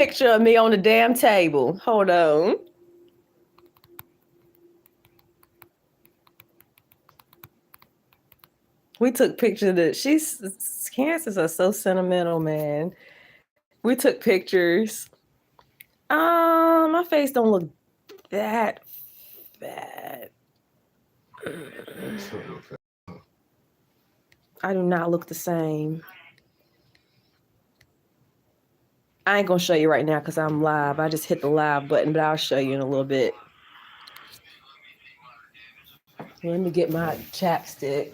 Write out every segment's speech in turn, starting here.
picture of me on the damn table. Hold on. We took pictures of it. Cancers are so sentimental, man. We took pictures. My face don't look that bad. I do not look the same. I ain't gonna show you right now because I'm live. I just hit the live button, but I'll show you in a little bit. Let me get my chapstick.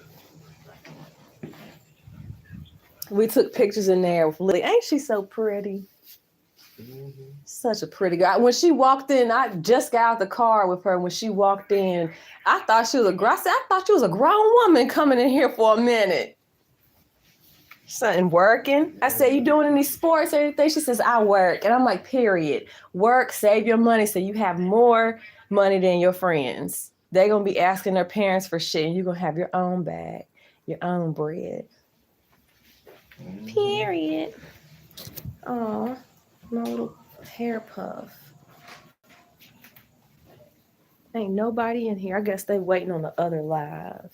We took pictures in there with Lily. Ain't she so pretty? Mm-hmm. Such a pretty girl. When she walked in, I just got out the car with her. When she walked in, I thought she was I thought she was a grown woman coming in here for a minute. Something working. I said, you doing any sports or anything? She says, I work. And I'm like, period. Work, save your money so you have more money than your friends. They're going to be asking their parents for shit, and you're going to have your own bag, your own bread. Period. Oh, my little hair puff. Ain't nobody in here. I guess they waiting on the other live.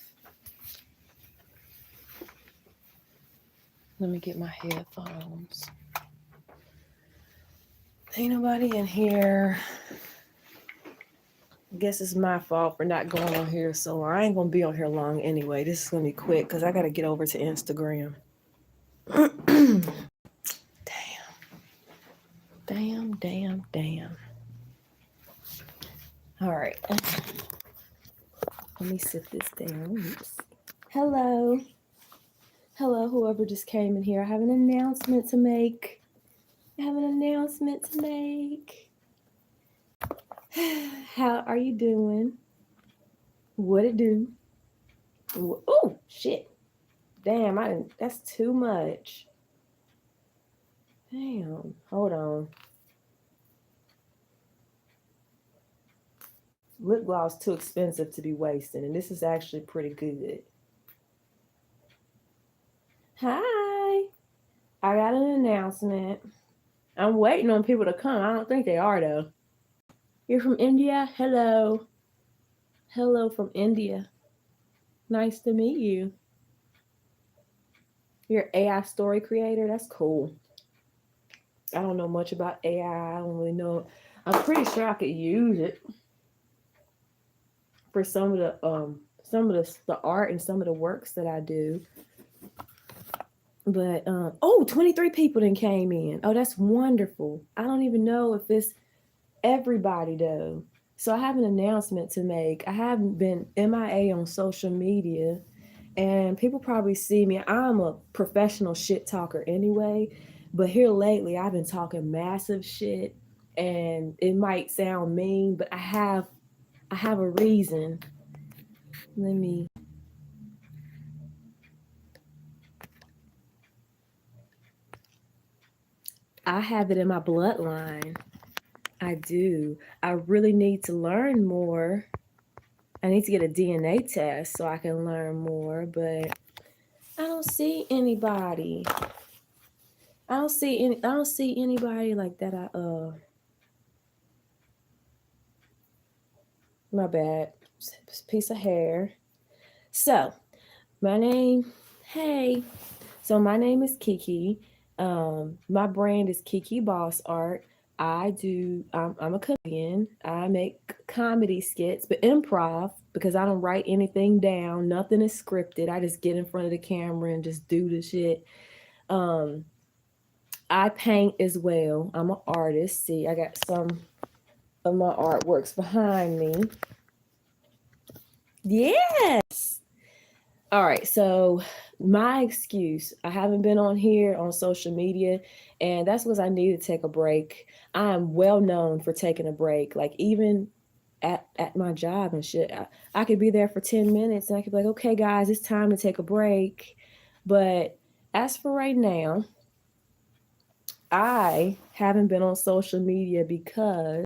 Let me get my headphones. Ain't nobody in here. I guess it's my fault for not going on here so I ain't gonna be on here long anyway. This is gonna be quick because I gotta get over to Instagram. Damn. All right. Let me sit this down. Oops. Hello, whoever just came in here. I have an announcement to make. How are you doing? What it do? Oh, shit. Damn, that's too much. Damn, hold on. Lip gloss too expensive to be wasting, and this is actually pretty good. Hi. I got an announcement. I'm waiting on people to come. I don't think they are, though. You're from India? Hello. Hello from India. Nice to meet you. You're an AI story creator? That's cool. I don't know much about AI. I don't really know. I'm pretty sure I could use it for some of the art and some of the works that I do. But 23 people then came in. Oh, that's wonderful. I don't even know if it's everybody though. So I have an announcement to make. I haven't been MIA on social media, and people probably see me. I'm a professional shit talker anyway, but here lately I've been talking massive shit, and it might sound mean, but I have a reason. I have it in my bloodline. I do. I really need to learn more. I need to get a DNA test so I can learn more, but I don't see anybody. I don't see anybody like that. My bad. Piece of hair. So, my name is Kiki. My brand is Kiki Boss Art. I'm a comedian. I make comedy skits, but improv because I don't write anything down. Nothing is scripted. I just get in front of the camera and just do the shit. I paint as well. I'm an artist. See, I got some of my artworks behind me. Yes. All right. So my excuse, I haven't been on here on social media, and that's because I need to take a break. I am well known for taking a break. Like even at my job and shit, I could be there for 10 minutes and I could be like, okay, guys, it's time to take a break. But as for right now, I haven't been on social media because,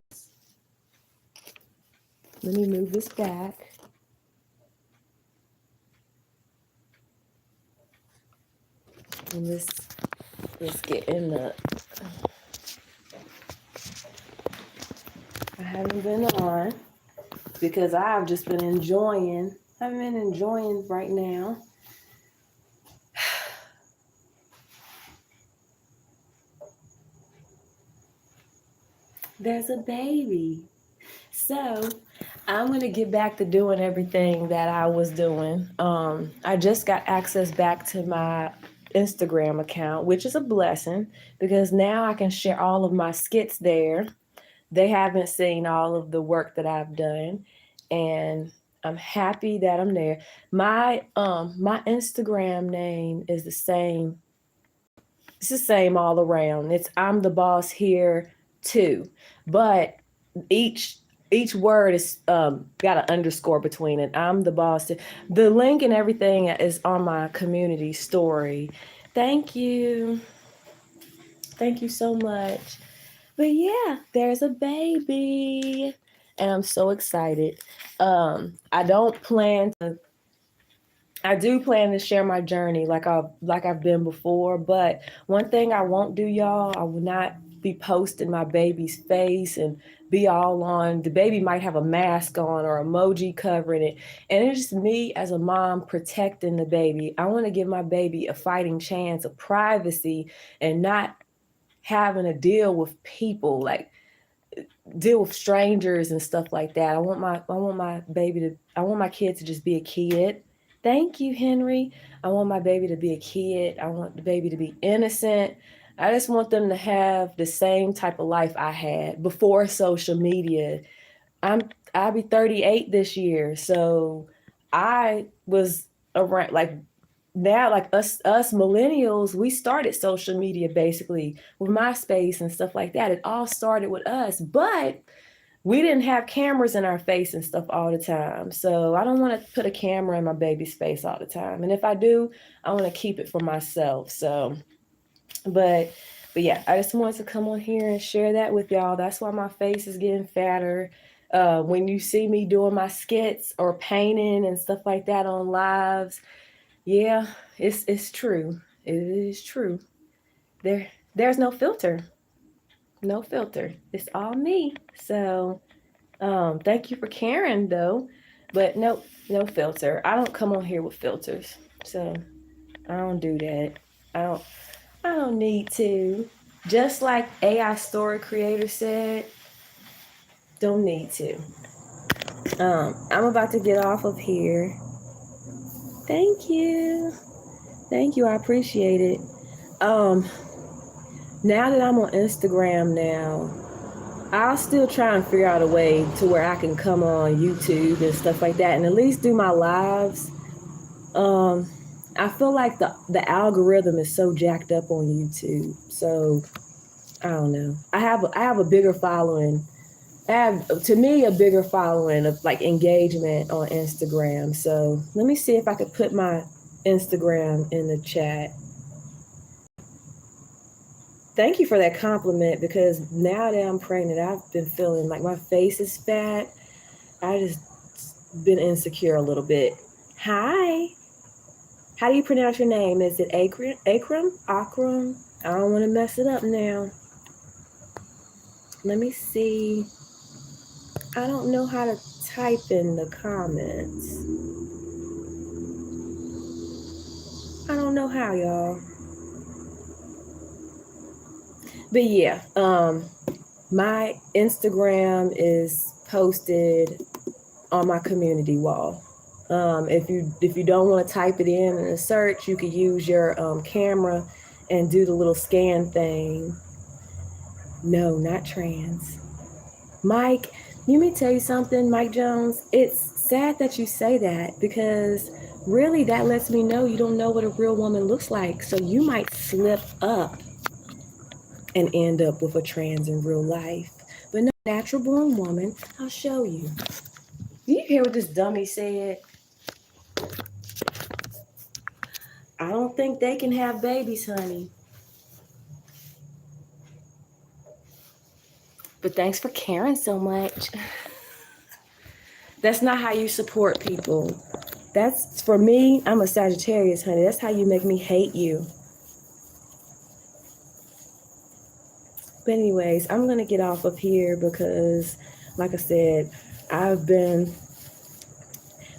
let me move this back. And let's get in the, I haven't been on because I've just been enjoying. I've been enjoying right now. There's a baby. So I'm gonna get back to doing everything that I was doing. I just got access back to my Instagram account, which is a blessing because now I can share all of my skits there. They haven't seen all of the work that I've done, and I'm happy that I'm there. My Instagram name is the same. It's the same all around. It's I'm the boss here too, but each word is got an underscore between it. I'm the boss. The link and everything is on my community story. Thank you. Thank you so much. But yeah, there's a baby. And I'm so excited. I don't plan to I do plan to share my journey like I've been before, but one thing I won't do, y'all, I will not be posting my baby's face and be all on. The baby might have a mask on or emoji covering it, and it's just me as a mom protecting the baby. I want to give my baby a fighting chance of privacy and not having to deal with people, like deal with strangers and stuff like that. I want my kid to just be a kid. Thank you, Henry. I want my baby to be a kid. I want the baby to be innocent. I just want them to have the same type of life I had before social media. I'll be 38 this year, so I was around like now, like us millennials, we started social media basically with MySpace and stuff like that. It all started with us, but we didn't have cameras in our face and stuff all the time. So I don't want to put a camera in my baby's face all the time. And if I do, I want to keep it for myself. So, but yeah, I just wanted to come on here and share that with y'all. That's why my face is getting fatter. When you see me doing my skits or painting and stuff like that on lives, yeah, it's true. It is true. There's no filter. No filter. It's all me. So thank you for caring though. But no filter. I don't come on here with filters. So I don't do that. I don't need to. Just like AI story creator said, don't need to. I'm about to get off of here. Thank you. Thank you. I appreciate it. Now that I'm on Instagram now, I'll still try and figure out a way to where I can come on YouTube and stuff like that and at least do my lives. I feel like the algorithm is so jacked up on YouTube. So I don't know. I have a bigger following. I have, to me, a bigger following of like engagement on Instagram. So let me see if I could put my Instagram in the chat. Thank you for that compliment, because now that I'm pregnant, I've been feeling like my face is fat. I just been insecure a little bit. Hi. How do you pronounce your name? Is it Akram? Akram? I don't want to mess it up now. Let me see. I don't know how to type in the comments. I don't know how, y'all. But yeah, my Instagram is posted on my community wall. If you don't want to type it in a search, you could use your camera and do the little scan thing. No, not trans. Mike, let me tell you something, Mike Jones. It's sad that you say that, because really that lets me know you don't know what a real woman looks like. So you might slip up and end up with a trans in real life. But no, natural born woman, I'll show you. Did you hear what this dummy said? I don't think they can have babies, honey. But thanks for caring so much. That's not how you support people. That's, for me, I'm a Sagittarius, honey. That's how you make me hate you. But anyways, I'm going to get off of here because Like I said, I've been...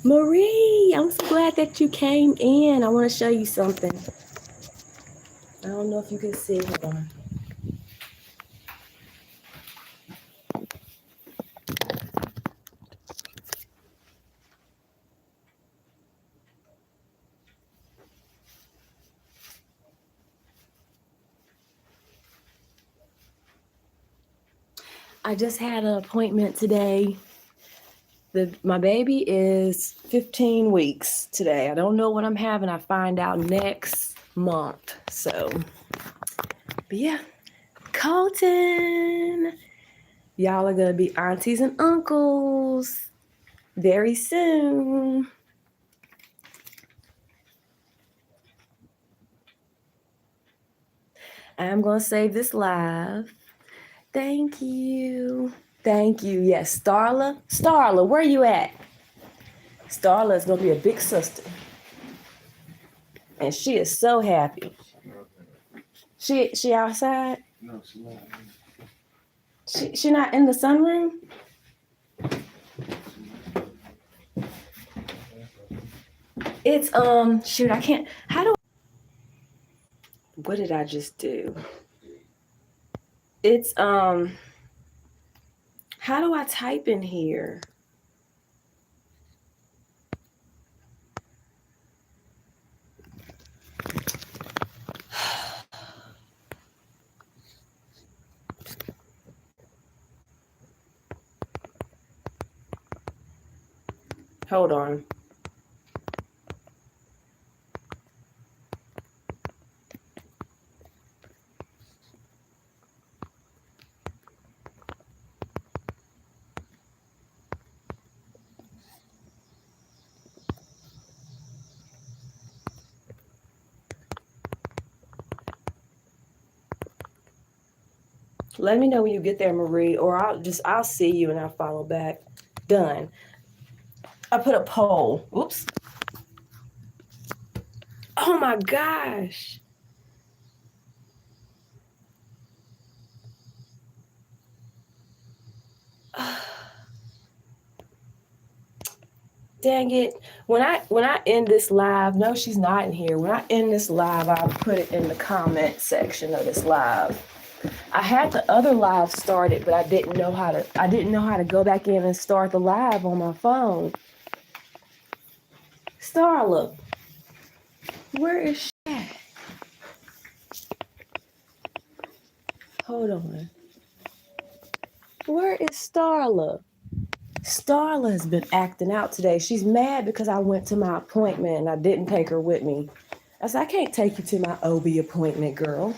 Marie, I'm so glad that you came in. I want to show you something. I don't know if you can see. Hold on. I just had an appointment today. My baby is 15 weeks today. I don't know what I'm having. I find out next month. So, but yeah, Colton, y'all are going to be aunties and uncles very soon. I'm going to save this live. Thank you. Thank you. Yes, Starla. Starla, where you at? Starla is going to be a big sister. And she is so happy. She outside? No, she's not. She not in the sunroom? It's shoot, I can't. What did I just do? It's how do I type in here? Hold on. Let me know when you get there, Marie, or I'll see you and I'll follow back. Done. I put a poll. Oops. Oh my gosh. Dang it. When I end this live, no, she's not in here. When I end this live, I'll put it in the comment section of this live. I had the other live started, but I didn't know how to go back in and start the live on my phone. Starla, where is she at? Hold on. Where is Starla? Starla has been acting out today. She's mad because I went to my appointment and I didn't take her with me. I said, I can't take you to my OB appointment, girl.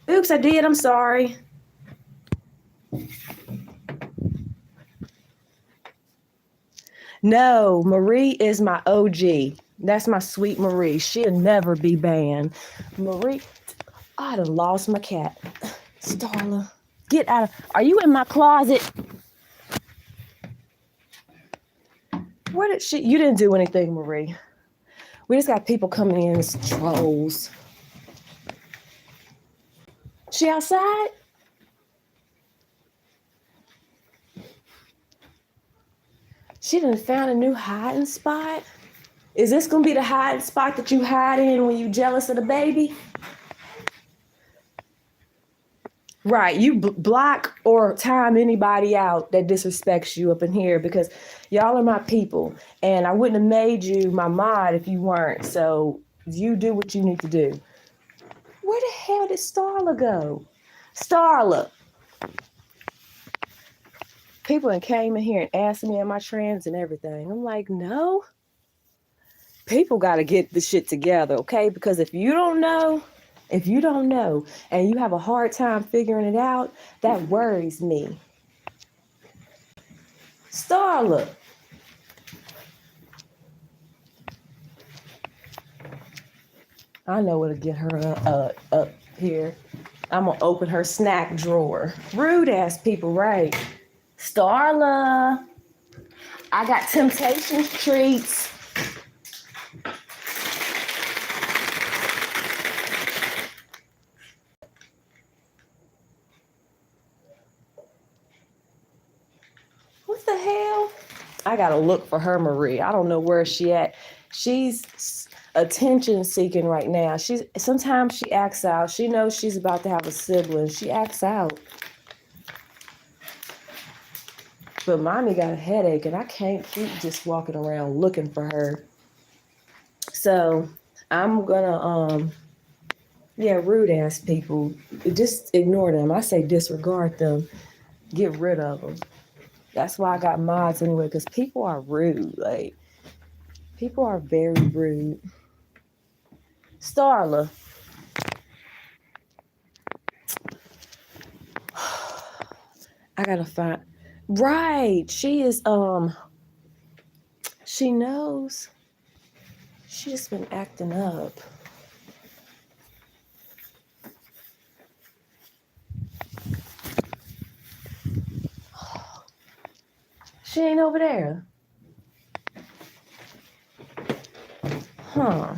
Oops, I did. I'm sorry. No, Marie is my OG. That's my sweet Marie. She'll never be banned. Marie, I done lost my cat. Starla, get out of... Are you in my closet? Where did she... You didn't do anything, Marie. We just got people coming in as trolls. She outside? She done found a new hiding spot? Is this gonna be the hiding spot that you hide in when you jealous of the baby? Right, you block or time anybody out that disrespects you up in here because y'all are my people. And I wouldn't have made you my mod if you weren't. So you do what you need to do. Where the hell did Starla go? Starla. People came in here and asked me, am I trans and everything? I'm like, no. People got to get the shit together, okay? Because if you don't know, and you have a hard time figuring it out, that worries me. Starla. I know where to get her up here. I'm going to open her snack drawer. Rude ass people, right? Starla. I got Temptations treats. the hell? I gotta look for her, Marie. I don't know where she at. She's attention seeking right now. Sometimes she acts out. She knows she's about to have a sibling. She acts out. But mommy got a headache and I can't keep just walking around looking for her. So I'm gonna rude ass people. Just ignore them. I say disregard them. Get rid of them. That's why I got mods anyway, because people are rude. Like, people are very rude. Starla. I gotta find. Right. She is, she knows. She just been acting up. She ain't over there. Huh.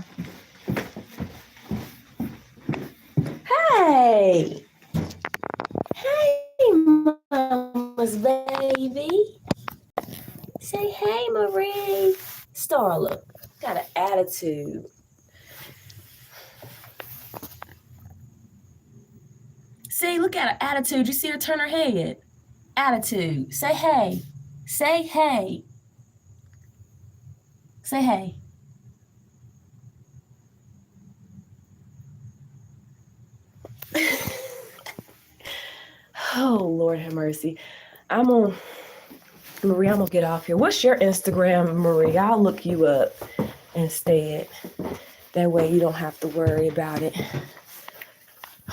Hey. Hey, mama's baby. Say hey, Marie. Starla. Got an attitude. See, look at her attitude. You see her turn her head. Attitude. Say hey. Say hey. Say hey. Oh, Lord have mercy. Marie, I'm gonna get off here. What's your Instagram, Marie? I'll look you up instead. That way you don't have to worry about it.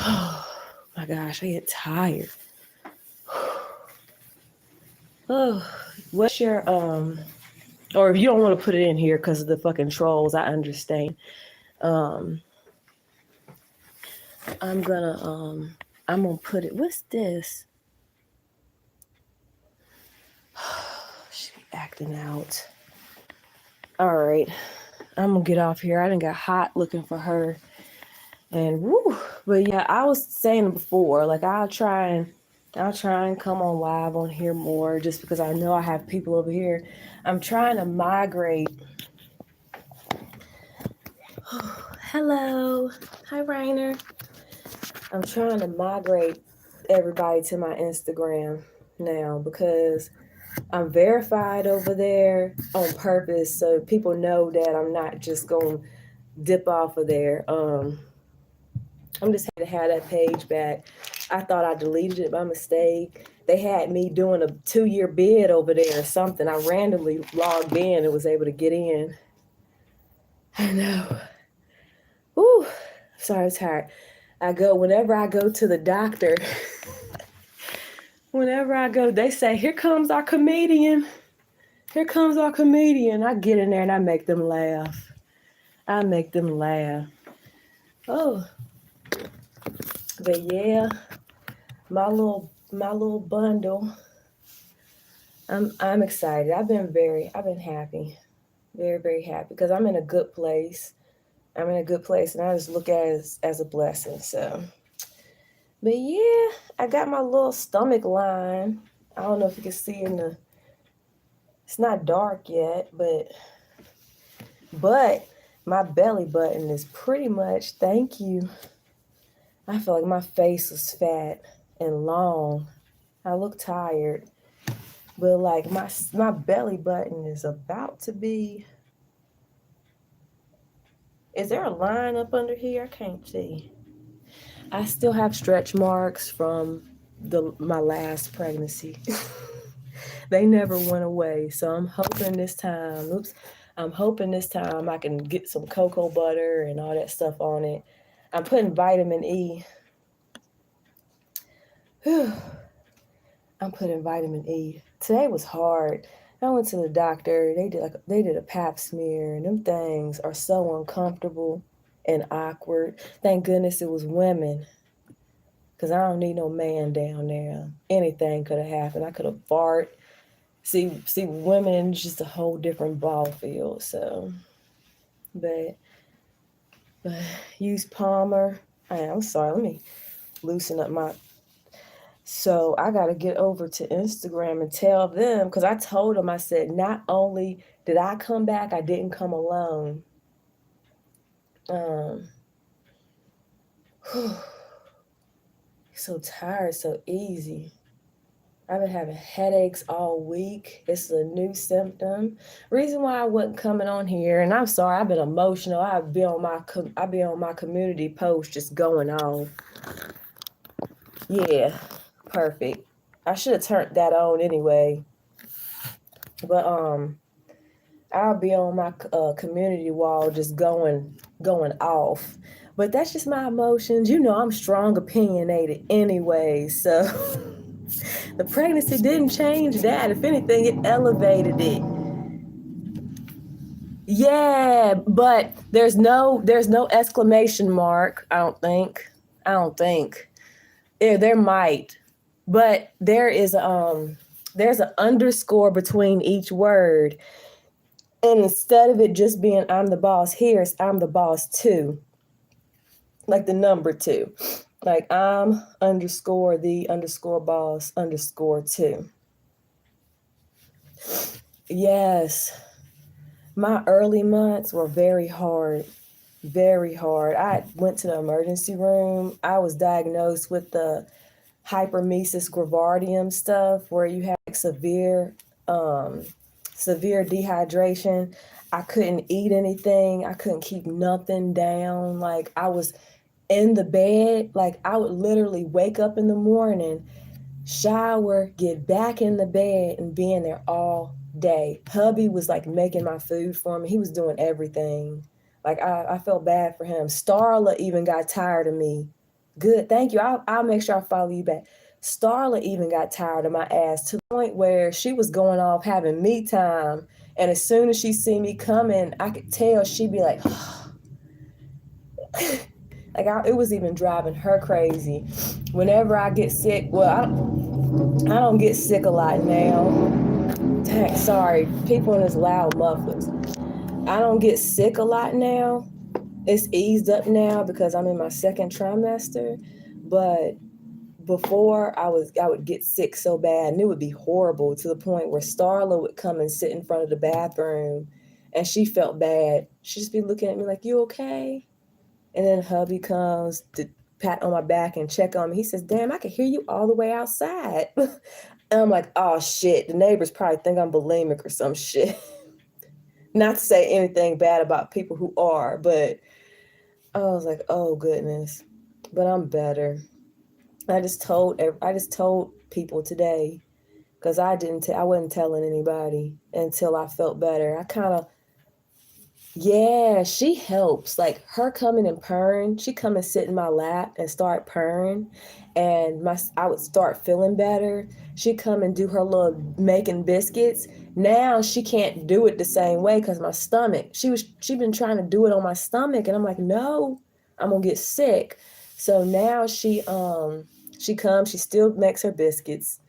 Oh my gosh, I get tired. Oh, what's your or if you don't want to put it in here because of the fucking trolls, I understand. I'm gonna put it. What's this? She be acting out. All right, I'm gonna get off here. I done got hot looking for her, and woo. But yeah, I was saying before, like I'll try and come on live on here more, just because I know I have people over here. I'm trying to migrate. Hello, hi Rainer. I'm trying to migrate everybody to my Instagram now because I'm verified over there on purpose, so people know that I'm not just gonna dip off of there. I'm just happy to have that page back. I thought I deleted it by mistake. They had me doing a 2-year bid over there or something. I randomly logged in and was able to get in. I know. Ooh, sorry, I'm tired. Whenever I go to the doctor, they say, here comes our comedian. Here comes our comedian. I get in there and I make them laugh. Oh, but yeah, my little bundle. I'm excited. I've been happy, very, very happy because I'm in a good place. And I just look at it as a blessing. So, but yeah, I got my little stomach line. I don't know if you can see it's not dark yet, but my belly button is pretty much, thank you. I feel like my face was fat and long. I look tired, but like my belly button is about to be. Is there a line up under here? I can't see. I still have stretch marks from my last pregnancy. They never went away. So I'm hoping this time I can get some cocoa butter and all that stuff on it. I'm putting vitamin E. I'm putting vitamin E. Today was hard. I went to the doctor. They did a pap smear, and them things are so uncomfortable and awkward. Thank goodness it was women, because I don't need no man down there. Anything could have happened. I could have farted. See, women just a whole different ball field. So, but use Palmer. I'm sorry. Let me loosen up my. So I got to get over to Instagram and tell them, because I told them, I said, not only did I come back, I didn't come alone. So tired, so easy. I've been having headaches all week. It's a new symptom. Reason why I wasn't coming on here, and I'm sorry, I've been emotional. I've been on my community post just going on. Yeah, perfect. I should have turned that on anyway. But I'll be on my community wall just going off. But that's just my emotions. You know, I'm strong opinionated anyway, so the pregnancy didn't change that. If anything, it elevated it. Yeah, but there's no exclamation mark, I don't think. Yeah, there might. But there's an underscore between each word. And instead of it just being I'm the boss here, it's I'm the boss too. Like the number 2. Like I'm underscore the underscore boss underscore 2. Yes. My early months were very hard. Very hard. I went to the emergency room. I was diagnosed with the hyperemesis gravidarum stuff, where you have severe dehydration. I couldn't eat anything. I couldn't keep nothing down. Like I was in the bed. Like I would literally wake up in the morning, shower, get back in the bed, and be in there all day. Hubby was like making my food for me. He was doing everything. Like I felt bad for him. Starla even got tired of me. Good, thank you. I'll make sure I follow you back. Starla even got tired of my ass to the point where she was going off having me time. And as soon as she see me coming, I could tell she'd be like, it was even driving her crazy. Whenever I get sick, well, I don't get sick a lot now. Dang, sorry, people in this loud mufflers. I don't get sick a lot now. It's eased up now because I'm in my second trimester. But before, I would get sick so bad, and it would be horrible, to the point where Starla would come and sit in front of the bathroom, and she felt bad. She'd just be looking at me like, "You okay?" And then hubby comes to pat on my back and check on me. He says, "Damn, I can hear you all the way outside." And I'm like, "Oh shit, the neighbors probably think I'm bulimic or some shit." Not to say anything bad about people who are, but I was like, "Oh goodness." But I'm better. I just told people today, because I wasn't telling anybody until I felt better. I kind of, yeah, she helps. Like her coming and purring, she come and sit in my lap and start purring, and I would start feeling better. She come and do her little making biscuits. Now she can't do it the same way because my stomach. She been trying to do it on my stomach, and I'm like, no, I'm gonna get sick. So now she comes, she still makes her biscuits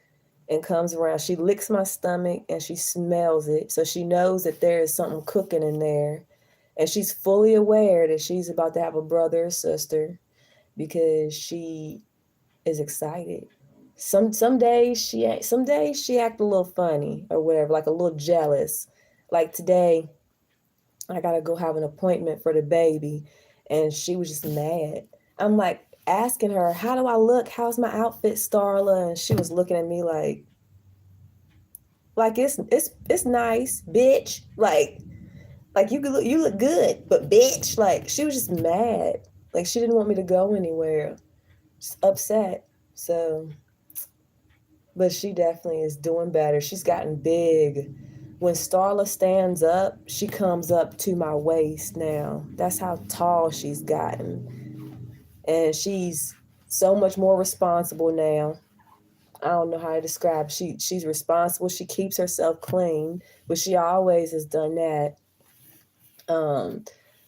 and comes around. She licks my stomach and she smells it, so she knows that there is something cooking in there. And she's fully aware that she's about to have a brother or sister, because she is excited. Some days she act a little funny or whatever, like a little jealous. Like today, I gotta go have an appointment for the baby, and she was just mad. I'm like asking her, "How do I look? How's my outfit, Starla?" And she was looking at me like it's nice, bitch. Like you look good, but bitch, like she was just mad. Like she didn't want me to go anywhere. Just upset. So, but she definitely is doing better. She's gotten big. When Starla stands up, she comes up to my waist now. That's how tall she's gotten. And she's so much more responsible now. I don't know how to describe. She's responsible. She keeps herself clean, but she always has done that.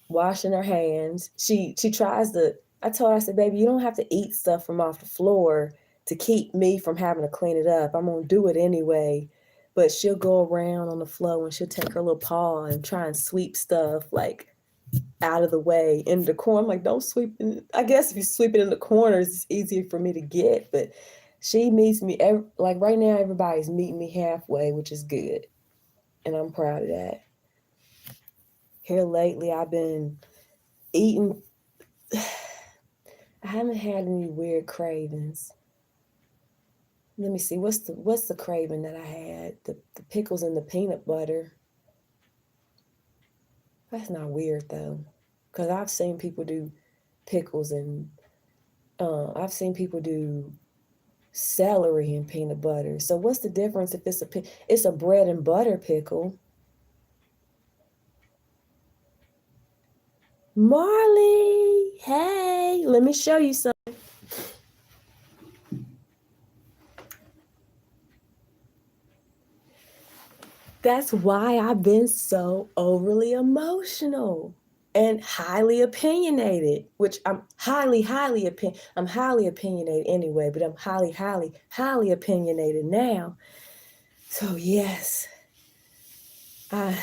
Washing her hands. She tries to. I told her, I said, "Baby, you don't have to eat stuff from off the floor to keep me from having to clean it up. I'm gonna do it anyway." But she'll go around on the floor and she'll take her little paw and try and sweep stuff like out of the way in the corner. I'm like, don't sweep. I guess if you sweep it in the corners, it's easier for me to get. But She meets me, like right now, everybody's meeting me halfway, which is good. And I'm proud of that. Here lately, I've been eating. I haven't had any weird cravings. Let me see, what's the craving that I had? The pickles and the peanut butter. That's not weird though, because I've seen people do pickles and I've seen people do celery and peanut butter. So what's the difference if it's a bread and butter pickle? Marley, hey, let me show you something. That's why I've been so overly emotional and highly opinionated, which I'm highly opinionated anyway, but I'm highly opinionated now. So yes, thank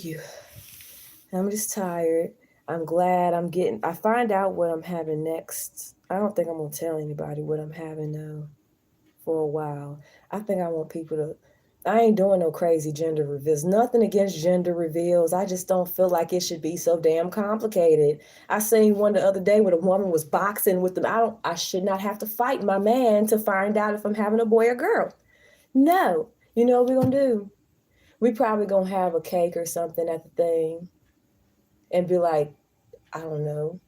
you. I'm just tired. I'm glad I find out what I'm having next. I don't think I'm gonna tell anybody what I'm having though for a while. I think I want people to, I ain't doing no crazy gender reveals. Nothing against gender reveals. I just don't feel like it should be so damn complicated. I seen one the other day where a woman was boxing with them. I should not have to fight my man to find out if I'm having a boy or girl. No. You know what we're gonna do? We probably gonna have a cake or something at the thing and be like, I don't know.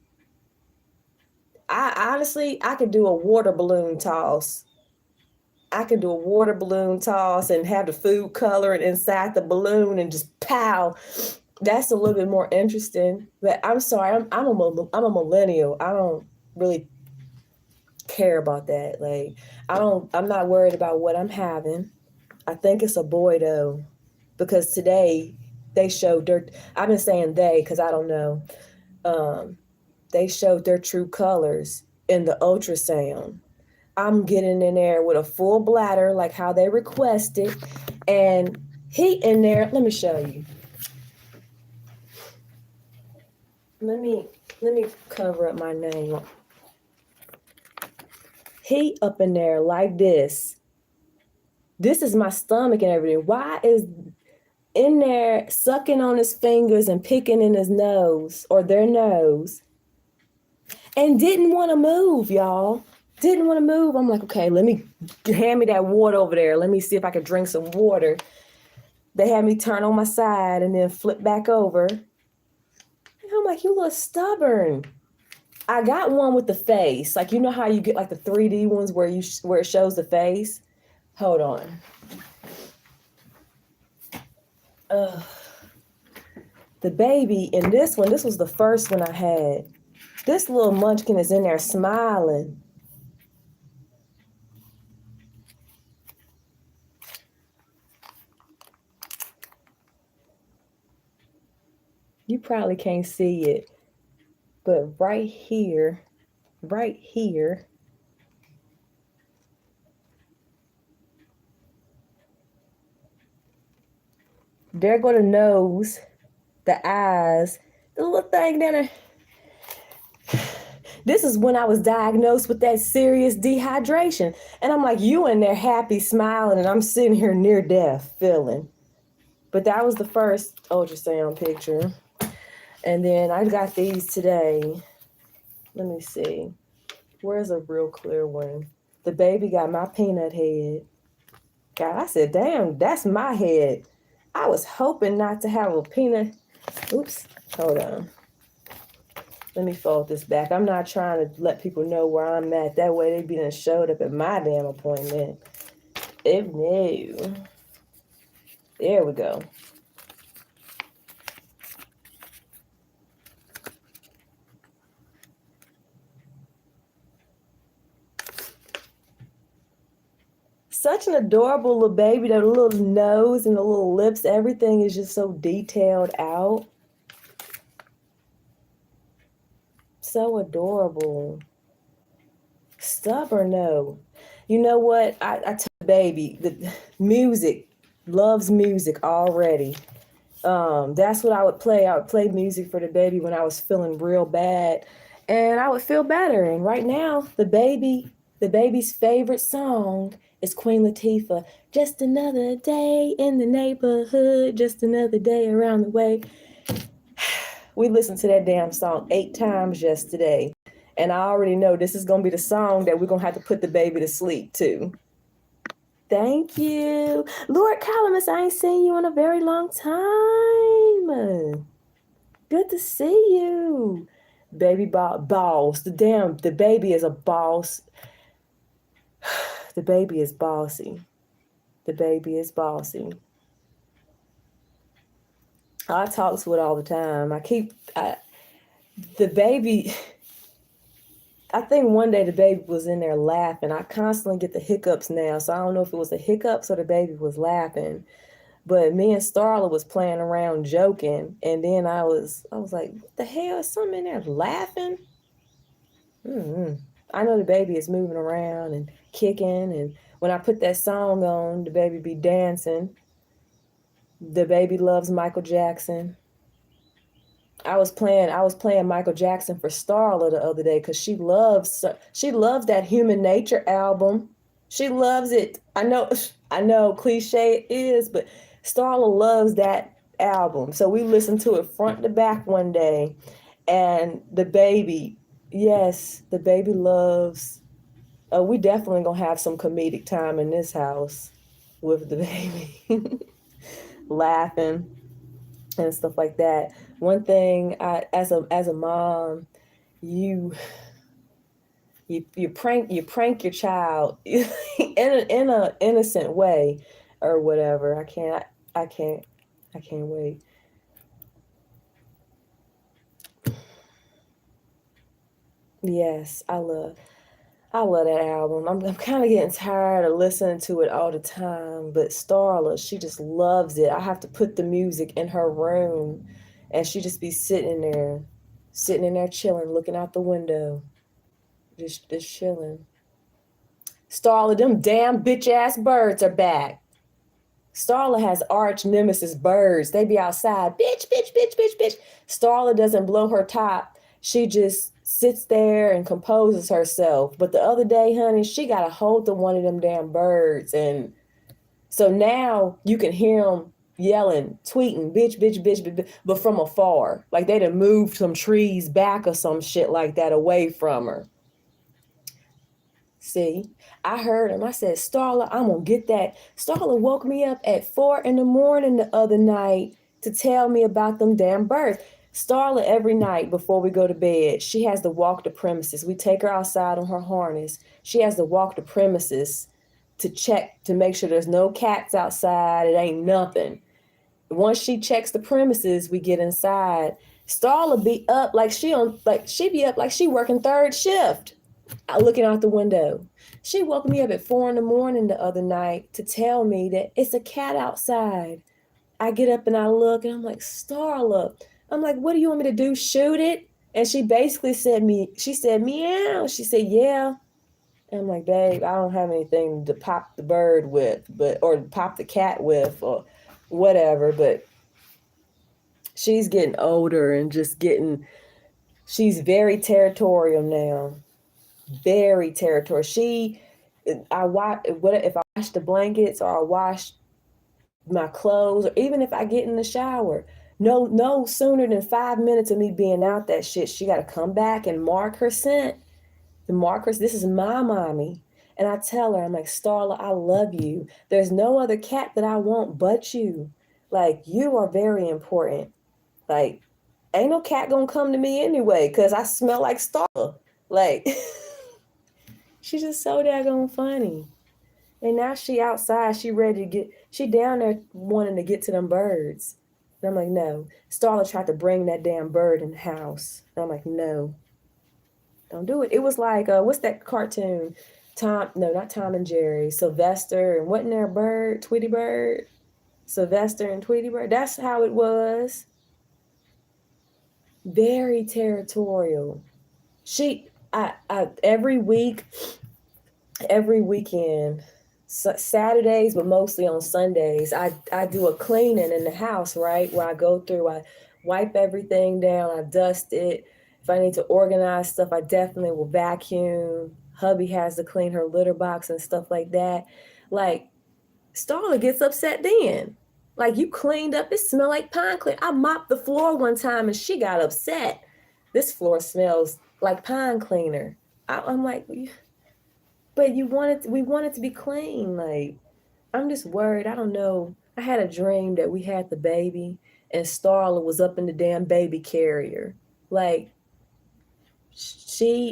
I could do a water balloon toss. I could do a water balloon toss and have the food colored inside the balloon and just pow. That's a little bit more interesting. But I'm sorry, I'm a millennial. I don't really care about that. Like I'm not worried about what I'm having. I think it's a boy though, because today they showed I've been saying they because I don't know. They showed their true colors in the ultrasound. I'm getting in there with a full bladder, like how they requested, and he in there. Let me show you. Let me cover up my name. He up in there like this. This is my stomach and everything. Why is in there sucking on his fingers and picking in his nose or their nose, and didn't want to move, y'all. Didn't want to move. I'm like, okay, hand me that water over there. Let me see if I can drink some water. They had me turn on my side and then flip back over. And I'm like, you look stubborn. I got one with the face. Like, you know how you get like the 3D ones where it shows the face? Hold on. The baby in this one, this was the first one I had. This little munchkin is in there smiling. You probably can't see it, but right here, there go the nose, the eyes, the little thing there. This is when I was diagnosed with that serious dehydration. And I'm like, you in there happy, smiling, and I'm sitting here near death feeling. But that was the first ultrasound picture. And then I got these today. Let me see. Where's a real clear one? The baby got my peanut head. God, I said, damn, that's my head. I was hoping not to have a peanut. Oops, hold on. Let me fold this back. I'm not trying to let people know where I'm at. That way they be done showed up at my damn appointment. No. There we go. Such an adorable little baby. That little nose and the little lips, everything is just so detailed out. So adorable. Stubborn though. You know what? I told the baby, the music, loves music already. That's what I would play. I would play music for the baby when I was feeling real bad, and I would feel better. And right now, the baby The baby's favorite song is Queen Latifah. Just another day in the neighborhood, just another day around the way. We listened to that damn song 8 times yesterday. And I already know this is going to be the song that we're going to have to put the baby to sleep to. Thank you. Lord Calamus, I ain't seen you in a very long time. Good to see you. Baby boss. The baby is a boss. The baby is bossy. The baby is bossy. I talk to it all the time. The baby, I think one day the baby was in there laughing. I constantly get the hiccups now, so I don't know if it was the hiccups or the baby was laughing. But me and Starla was playing around joking, and then I was like, what the hell? Is something in there laughing? I know the baby is moving around and kicking, and when I put that song on, the baby be dancing. The baby loves Michael Jackson. I was playing Michael Jackson for Starla the other day because she loves that Human Nature album. She loves it. I know cliche it is, but Starla loves that album. So we listened to it front to back one day, and the baby loves. We definitely gonna have some comedic time in this house with the baby laughing and stuff like that. One thing, as a mom, you prank your child in a innocent way or whatever. I can't wait. Yes, I love that album. I'm kind of getting tired of listening to it all the time, but Starla, she just loves it. I have to put the music in her room, and she just be sitting in there chilling, looking out the window, just chilling. Starla, them damn bitch ass birds are back. Starla has arch nemesis birds. They be outside, bitch, bitch, bitch, bitch, bitch. Starla doesn't blow her top. She just sits there and composes herself. But the other day, honey, she got a hold of one of them damn birds. And so now you can hear them yelling, tweeting, bitch, bitch, bitch, bitch, but from afar. Like they done moved some trees back or some shit like that away from her. See, I heard him. I said, Starla, I'm going to get that. Starla woke me up at 4 a.m. the other night to tell me about them damn birds. Starla, every night before we go to bed, she has to walk the premises. We take her outside on her harness. She has to walk the premises to check, to make sure there's no cats outside. It ain't nothing. Once she checks the premises, we get inside. Starla be up like she be up like she working third shift. Looking out the window. She woke me up at 4 a.m. the other night to tell me that it's a cat outside. I get up and I look and I'm like, Starla. I'm like, what do you want me to do? Shoot it? And she basically said meow. She said, yeah. And I'm like, babe, I don't have anything to pop the bird with, or pop the cat with or whatever. But she's getting older and she's very territorial now. Very territorial. If I wash the blankets or I wash my clothes, or even if I get in the shower, no sooner than 5 minutes of me being out that shit, she got to come back and mark her scent. The markers, this is my mommy. And I tell her, I'm like, Starla, I love you. There's no other cat that I want but you. Like, you are very important. Like, ain't no cat gonna come to me anyway, because I smell like Starla. Like, she's just so daggone funny. And now she outside, she down there wanting to get to them birds. And I'm like, no. Starla tried to bring that damn bird in the house. And I'm like, no. Don't do it. It was like, what's that cartoon? Not Tom and Jerry. Sylvester and wasn't there a bird? Tweety Bird? Sylvester and Tweety Bird. That's how it was. Very territorial. Every weekend, Saturdays, but mostly on Sundays, I do a cleaning in the house, right? Where I go through, I wipe everything down, I dust it. If I need to organize stuff, I definitely will vacuum, hubby has to clean her litter box and stuff like that. Like, Starla gets upset then. Like, you cleaned up, it smelled like pine clean. I mopped the floor one time and she got upset. This floor smells like pine cleaner. I'm like, but we want it to be clean. Like, I'm just worried. I don't know. I had a dream that we had the baby and Starla was up in the damn baby carrier. Like,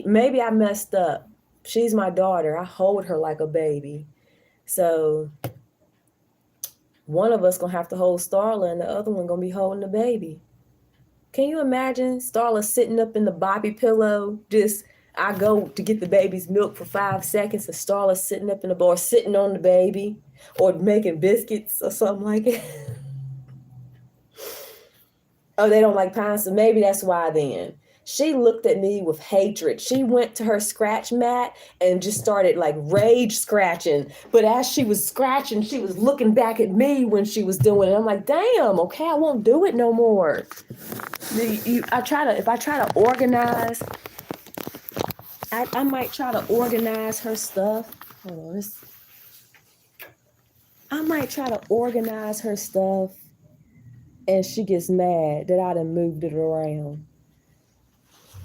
maybe I messed up. She's my daughter. I hold her like a baby. So one of us gonna have to hold Starla and the other one gonna be holding the baby. Can you imagine Starla sitting up in the Bobby pillow? Just, I go to get the baby's milk for 5 seconds and Starla sitting up in the bar, sitting on the baby or making biscuits or something like it. Oh, they don't like pine, so maybe that's why then. She looked at me with hatred. She went to her scratch mat and just started like rage scratching. But as she was scratching, she was looking back at me when she was doing it. I'm like, damn, okay, I won't do it no more. If I try to organize, I might try to organize her stuff. Hold on, I might try to organize her stuff and she gets mad that I done moved it around.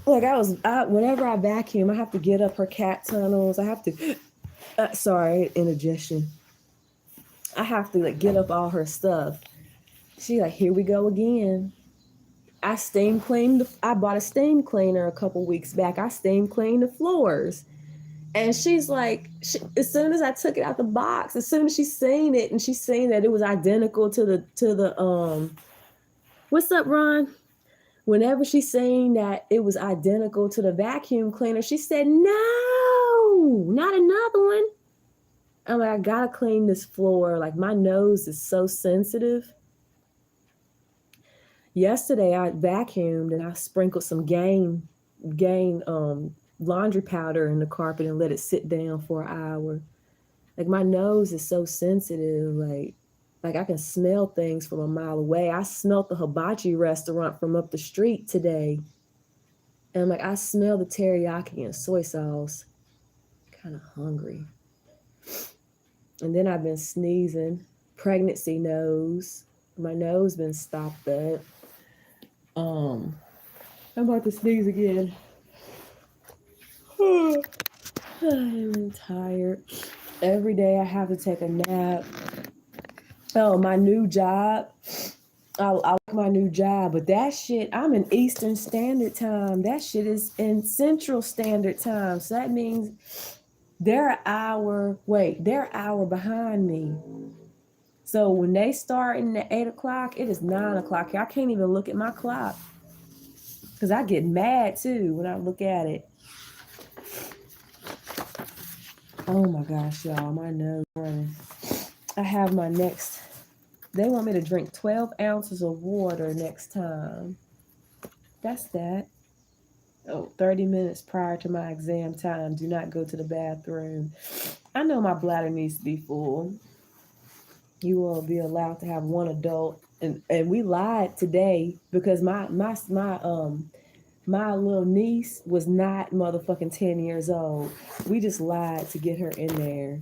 Like, whenever I vacuum, I have to get up her cat tunnels. I have to, sorry, indigestion. I have to like get up all her stuff. She like, here we go again. I bought a steam cleaner a couple weeks back. I steam cleaned the floors. And she's like, as soon as I took it out the box, as soon as she's seen it and she's seen that it was identical to the what's up, Ron? Whenever she's saying that it was identical to the vacuum cleaner, she said, no, not another one. I'm like, I gotta clean this floor. Like, my nose is so sensitive. Yesterday I vacuumed and I sprinkled some Gain laundry powder in the carpet and let it sit down for an hour. Like, my nose is so sensitive. Like I can smell things from a mile away. I smelled the hibachi restaurant from up the street today. And I'm like, I smell the teriyaki and soy sauce. Kind of hungry. And then I've been sneezing. Pregnancy nose. My nose been stopped up. I'm about to sneeze again. I'm tired. Every day I have to take a nap. Oh, my new job. I like my new job, but that shit, I'm in Eastern Standard Time. That shit is in Central Standard Time. So that means they're an hour behind me. So when they start in at 8 o'clock, it is 9 o'clock here. I can't even look at my clock because I get mad too when I look at it. Oh my gosh, y'all, my nose running. I have my next, they want me to drink 12 ounces of water next time. That's that. 30 minutes prior to my exam time, do not go to the bathroom. I know my bladder needs to be full. You will be allowed to have one adult. And we lied today because my little niece was not motherfucking 10 years old. We just lied to get her in there.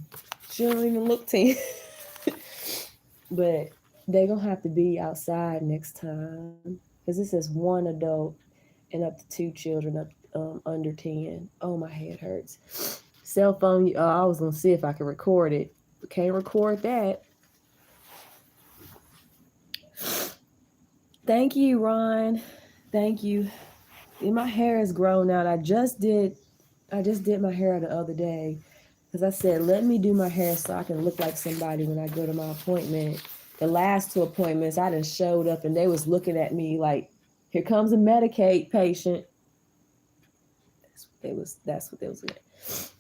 She don't even look 10. But they gonna have to be outside next time because this is one adult and up to 2 children up under 10. Oh, my head hurts. Cell phone. I was gonna see if I could record it, but can't record that. Thank you, Ron. Thank you. My hair is grown out. I just did my hair the other day because I said, let me do my hair so I can look like somebody when I go to my appointment. The last 2 appointments, I done showed up and they was looking at me like, here comes a Medicaid patient. That's what they was like.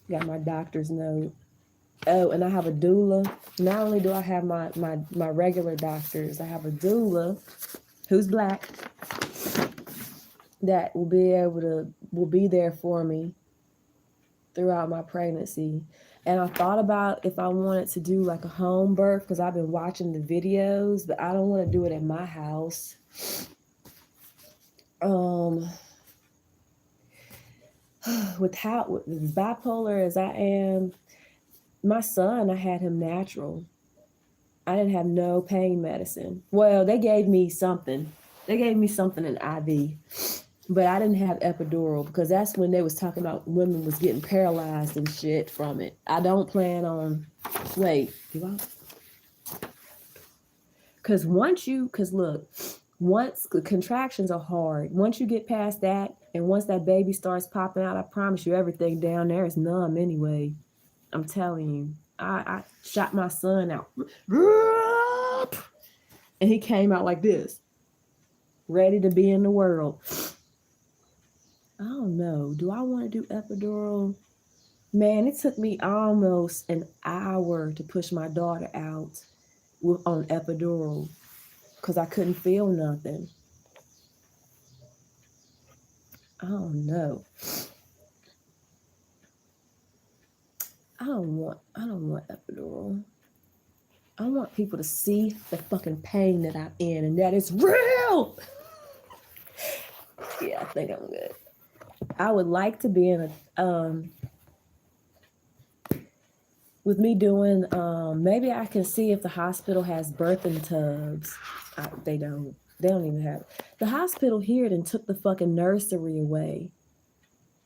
Got my doctor's note. Oh, and I have a doula. Not only do I have my regular doctors, I have a doula who's Black that will be there for me throughout my pregnancy. And I thought about if I wanted to do like a home birth because I've been watching the videos, but I don't want to do it at my house. with bipolar as I am, my son, I had him natural. I didn't have no pain medicine. Well, they gave me something. They gave me something in IV, but I didn't have epidural because that's when they was talking about women was getting paralyzed and shit from it. I don't plan on. Wait, do I? Because look, once the contractions are hard, once you get past that, and once that baby starts popping out, I promise you, everything down there is numb anyway. I'm telling you. I shot my son out. And he came out like this, ready to be in the world. I don't know. Do I want to do epidural? Man, it took me almost an hour to push my daughter out on epidural because I couldn't feel nothing. I don't know. I don't want epidural. I want people to see the fucking pain that I'm in and that it's real. Yeah, I think I'm good. I would like to be in a with me doing maybe I can see if the hospital has birthing tubs. They don't even have the hospital here then took the fucking nursery away.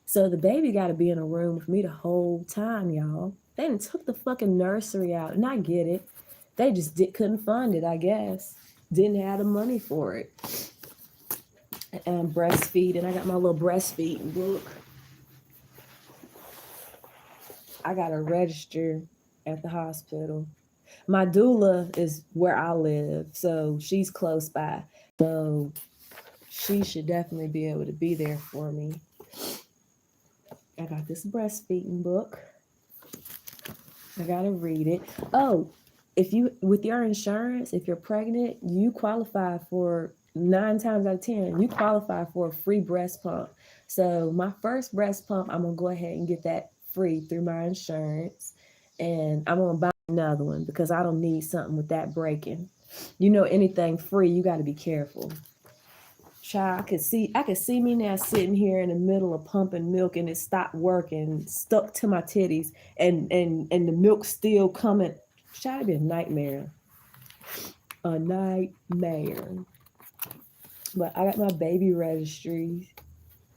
So the baby got to be in a room with me the whole time, y'all. They done took the fucking nursery out, and I get it. They just couldn't fund it, I guess. Didn't have the money for it. And breastfeeding. I got my little breastfeeding book. I got to register at the hospital. My doula is where I live, so she's close by. So she should definitely be able to be there for me. I got this breastfeeding book. I gotta read it. Oh, if you, with your insurance, if you're pregnant, you qualify for 9 times out of 10, you qualify for a free breast pump. So my first breast pump, I'm gonna go ahead and get that free through my insurance. And I'm gonna buy another one because I don't need something with that breaking. You know, anything free, you gotta be careful. Child, I could see me now sitting here in the middle of pumping milk and it stopped working, stuck to my titties, and the milk still coming. Child, it'd be a nightmare. A nightmare. But I got my baby registry.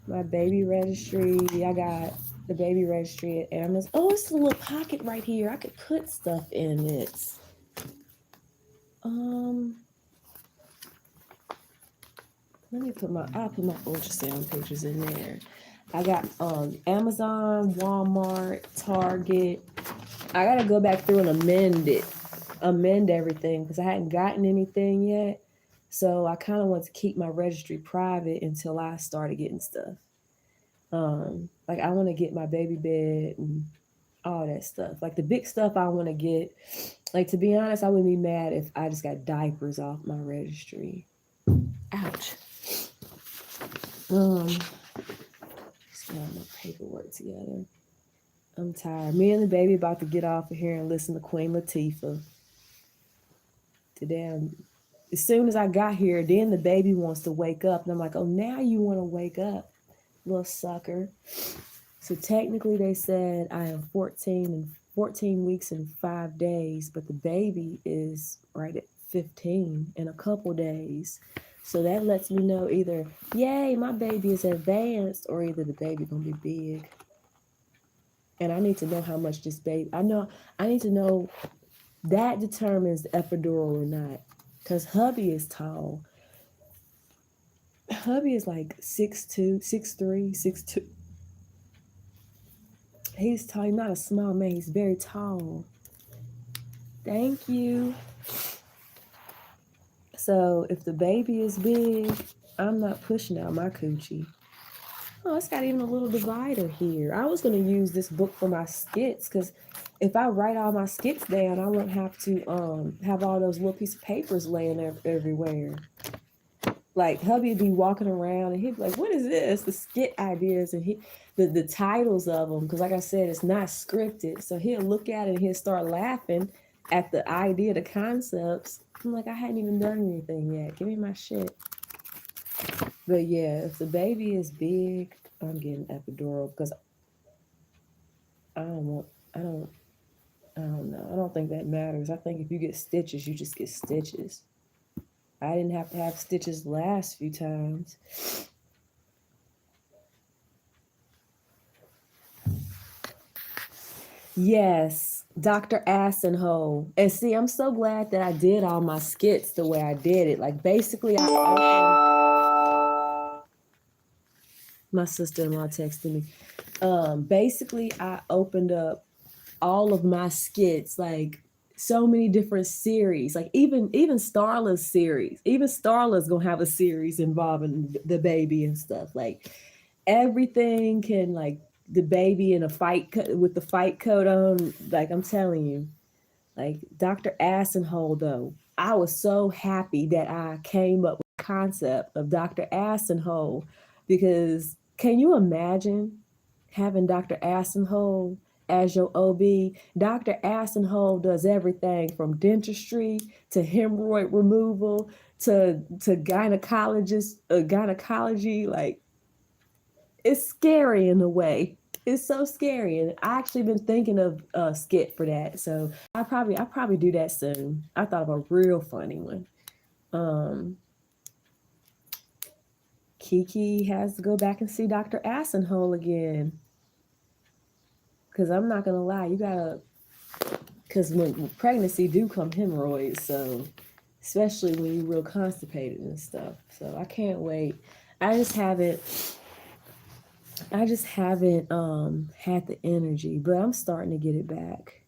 I got the baby registry at Amazon. Oh, it's a little pocket right here. I could put stuff in it. I'll put my ultrasound pictures in there. I got Amazon, Walmart, Target. I gotta go back through and amend everything because I hadn't gotten anything yet. So I kind of want to keep my registry private until I started getting stuff. Like I want to get my baby bed and all that stuff. Like the big stuff I want to get. Like, to be honest, I wouldn't be mad if I just got diapers off my registry. Ouch. Just got my paperwork together. I'm tired. Me and the baby about to get off of here and listen to Queen Latifah. As soon as I got here, then the baby wants to wake up. And I'm like, oh, now you want to wake up, little sucker. So technically they said I am 14 weeks and 5 days, but the baby is right at 15 in a couple days. So that lets me know either, yay, my baby is advanced, or either the baby gonna be big. And I need to know how much this baby, I need to know, that determines the epidural or not. Because hubby is tall. Hubby is like 6'2", 6'3", 6'2". He's tall, he's not a small man, he's very tall. Thank you. So if the baby is big, I'm not pushing out my coochie. Oh, it's got even a little divider here. I was going to use this book for my skits because if I write all my skits down, I won't have to have all those little pieces of papers laying everywhere. Like hubby would be walking around and he'd be like, what is this? The skit ideas and the titles of them. Because like I said, it's not scripted. So he'll look at it and he'll start laughing at the idea, the concepts. I'm like, I hadn't even done anything yet. Give me my shit. But yeah, if the baby is big, I'm getting epidural because I don't want, I don't, I don't know. I don't think that matters. I think if you get stitches, you just get stitches. I didn't have to have stitches last few times. Yes, Dr. Assenhole. And see, I'm so glad that I did all my skits the way I did it. Like basically my sister-in-law texted me. Basically I opened up all of my skits, like so many different series, like even Starla's series. Even Starla's gonna have a series involving the baby and stuff. Like everything can, like the baby in a fight with the fight coat on. Like I'm telling you, like Dr. Assenhole though. I was so happy that I came up with the concept of Dr. Assenhole because can you imagine having Dr. Assenhole as your OB? Dr. Assenhole does everything from dentistry to hemorrhoid removal to gynecology. Like it's scary in a way. It's so scary, and I actually been thinking of a skit for that. So I probably do that soon. I thought of a real funny one. Um, Kiki has to go back and see Dr. Assenhole again. Cause I'm not gonna lie, you gotta. Cause when pregnancy do come hemorrhoids, so especially when you're real constipated and stuff. So I can't wait. I just haven't had the energy, but I'm starting to get it back.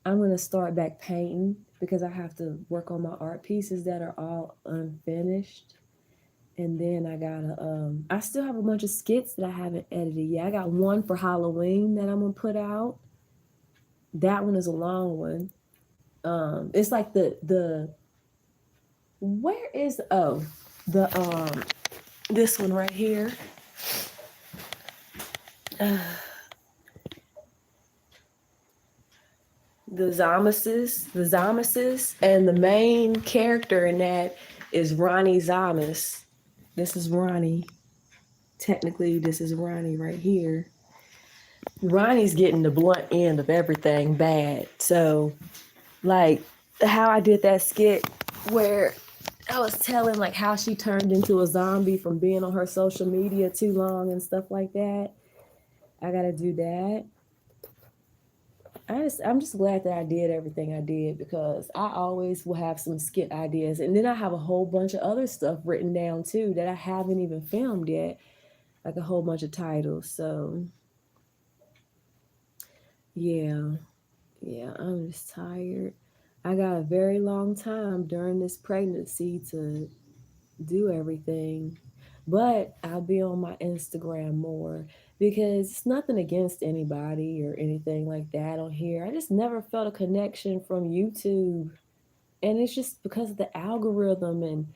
I'm gonna start back painting because I have to work on my art pieces that are all unfinished. And then I still have a bunch of skits that I haven't edited yet. I got one for Halloween that I'm gonna put out. That one is a long one. It's like the where is the this one right here. The Zamases, and the main character in that is Ronnie Zamas. This is Ronnie. Technically, this is Ronnie right here. Ronnie's getting the blunt end of everything bad. So, like, how I did that skit where I was telling like how she turned into a zombie from being on her social media too long and stuff like that. I gotta do that. I'm just glad that I did everything I did because I always will have some skit ideas, and then I have a whole bunch of other stuff written down too that I haven't even filmed yet, like a whole bunch of titles. So yeah, I'm just tired. I got a very long time during this pregnancy to do everything, but I'll be on my Instagram more because it's nothing against anybody or anything like that on here. I just never felt a connection from YouTube, and it's just because of the algorithm and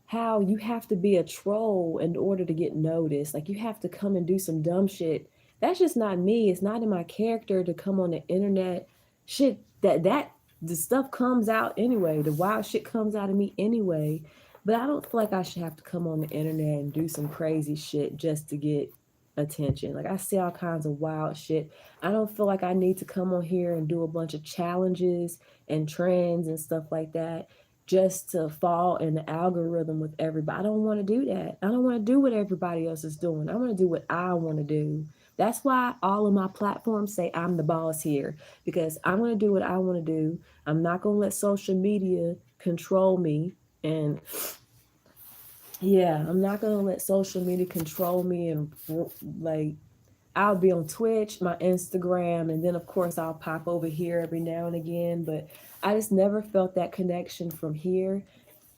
how you have to be a troll in order to get noticed. Like you have to come and do some dumb shit. That's just not me. It's not in my character to come on the internet. Shit that the stuff comes out anyway. The wild shit comes out of me anyway. But I don't feel like I should have to come on the internet and do some crazy shit just to get attention. Like I see all kinds of wild shit. I don't feel like I need to come on here and do a bunch of challenges and trends and stuff like that just to fall in the algorithm with everybody. I don't want to do that. I don't want to do what everybody else is doing. I want to do what I want to do. That's why all of my platforms say I'm the boss here, because I'm going to do what I want to do. I'm not going to let social media control me. And yeah, I'm not going to let social media control me. And like, I'll be on Twitch, my Instagram, and then of course I'll pop over here every now and again. But I just never felt that connection from here.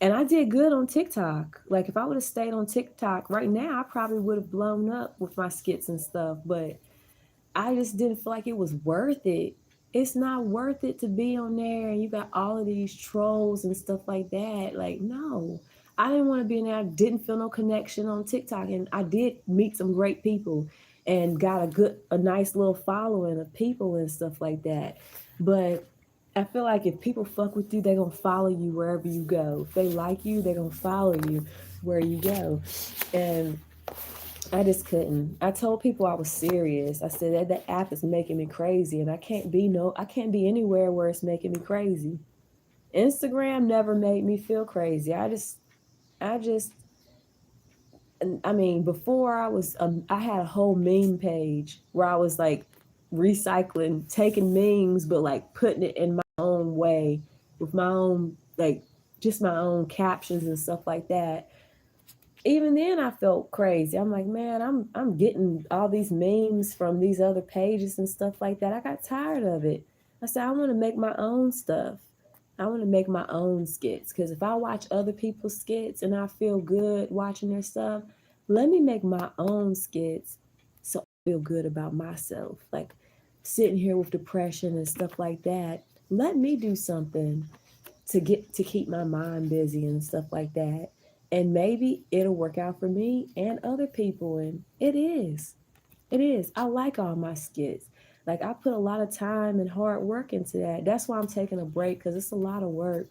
And I did good on TikTok. Like if I would have stayed on TikTok right now, I probably would have blown up with my skits and stuff. But I just didn't feel like it was worth it. It's not worth it to be on there and you got all of these trolls and stuff like that. Like, no. I didn't want to be in there. I didn't feel no connection on TikTok. And I did meet some great people and got a nice little following of people and stuff like that. But I feel like if people fuck with you, they're gonna follow you wherever you go. If they like you, they're gonna follow you where you go. And I just couldn't. I told people I was serious. I said that app is making me crazy, and I can't be anywhere where it's making me crazy. Instagram never made me feel crazy. I just, I mean, before I had a whole meme page where I was like recycling, taking memes, but like putting it in my own way with my own, like, just my own captions and stuff like that. Even then I felt crazy. I'm like, man, I'm getting all these memes from these other pages and stuff like that. I got tired of it. I said, I want to make my own stuff. I want to make my own skits, because if I watch other people's skits and I feel good watching their stuff, let me make my own skits so I feel good about myself. Like sitting here with depression and stuff like that. Let me do something to keep my mind busy and stuff like that. And maybe it'll work out for me and other people. And it is. It is. I like all my skits. Like I put a lot of time and hard work into that. That's why I'm taking a break, because it's a lot of work.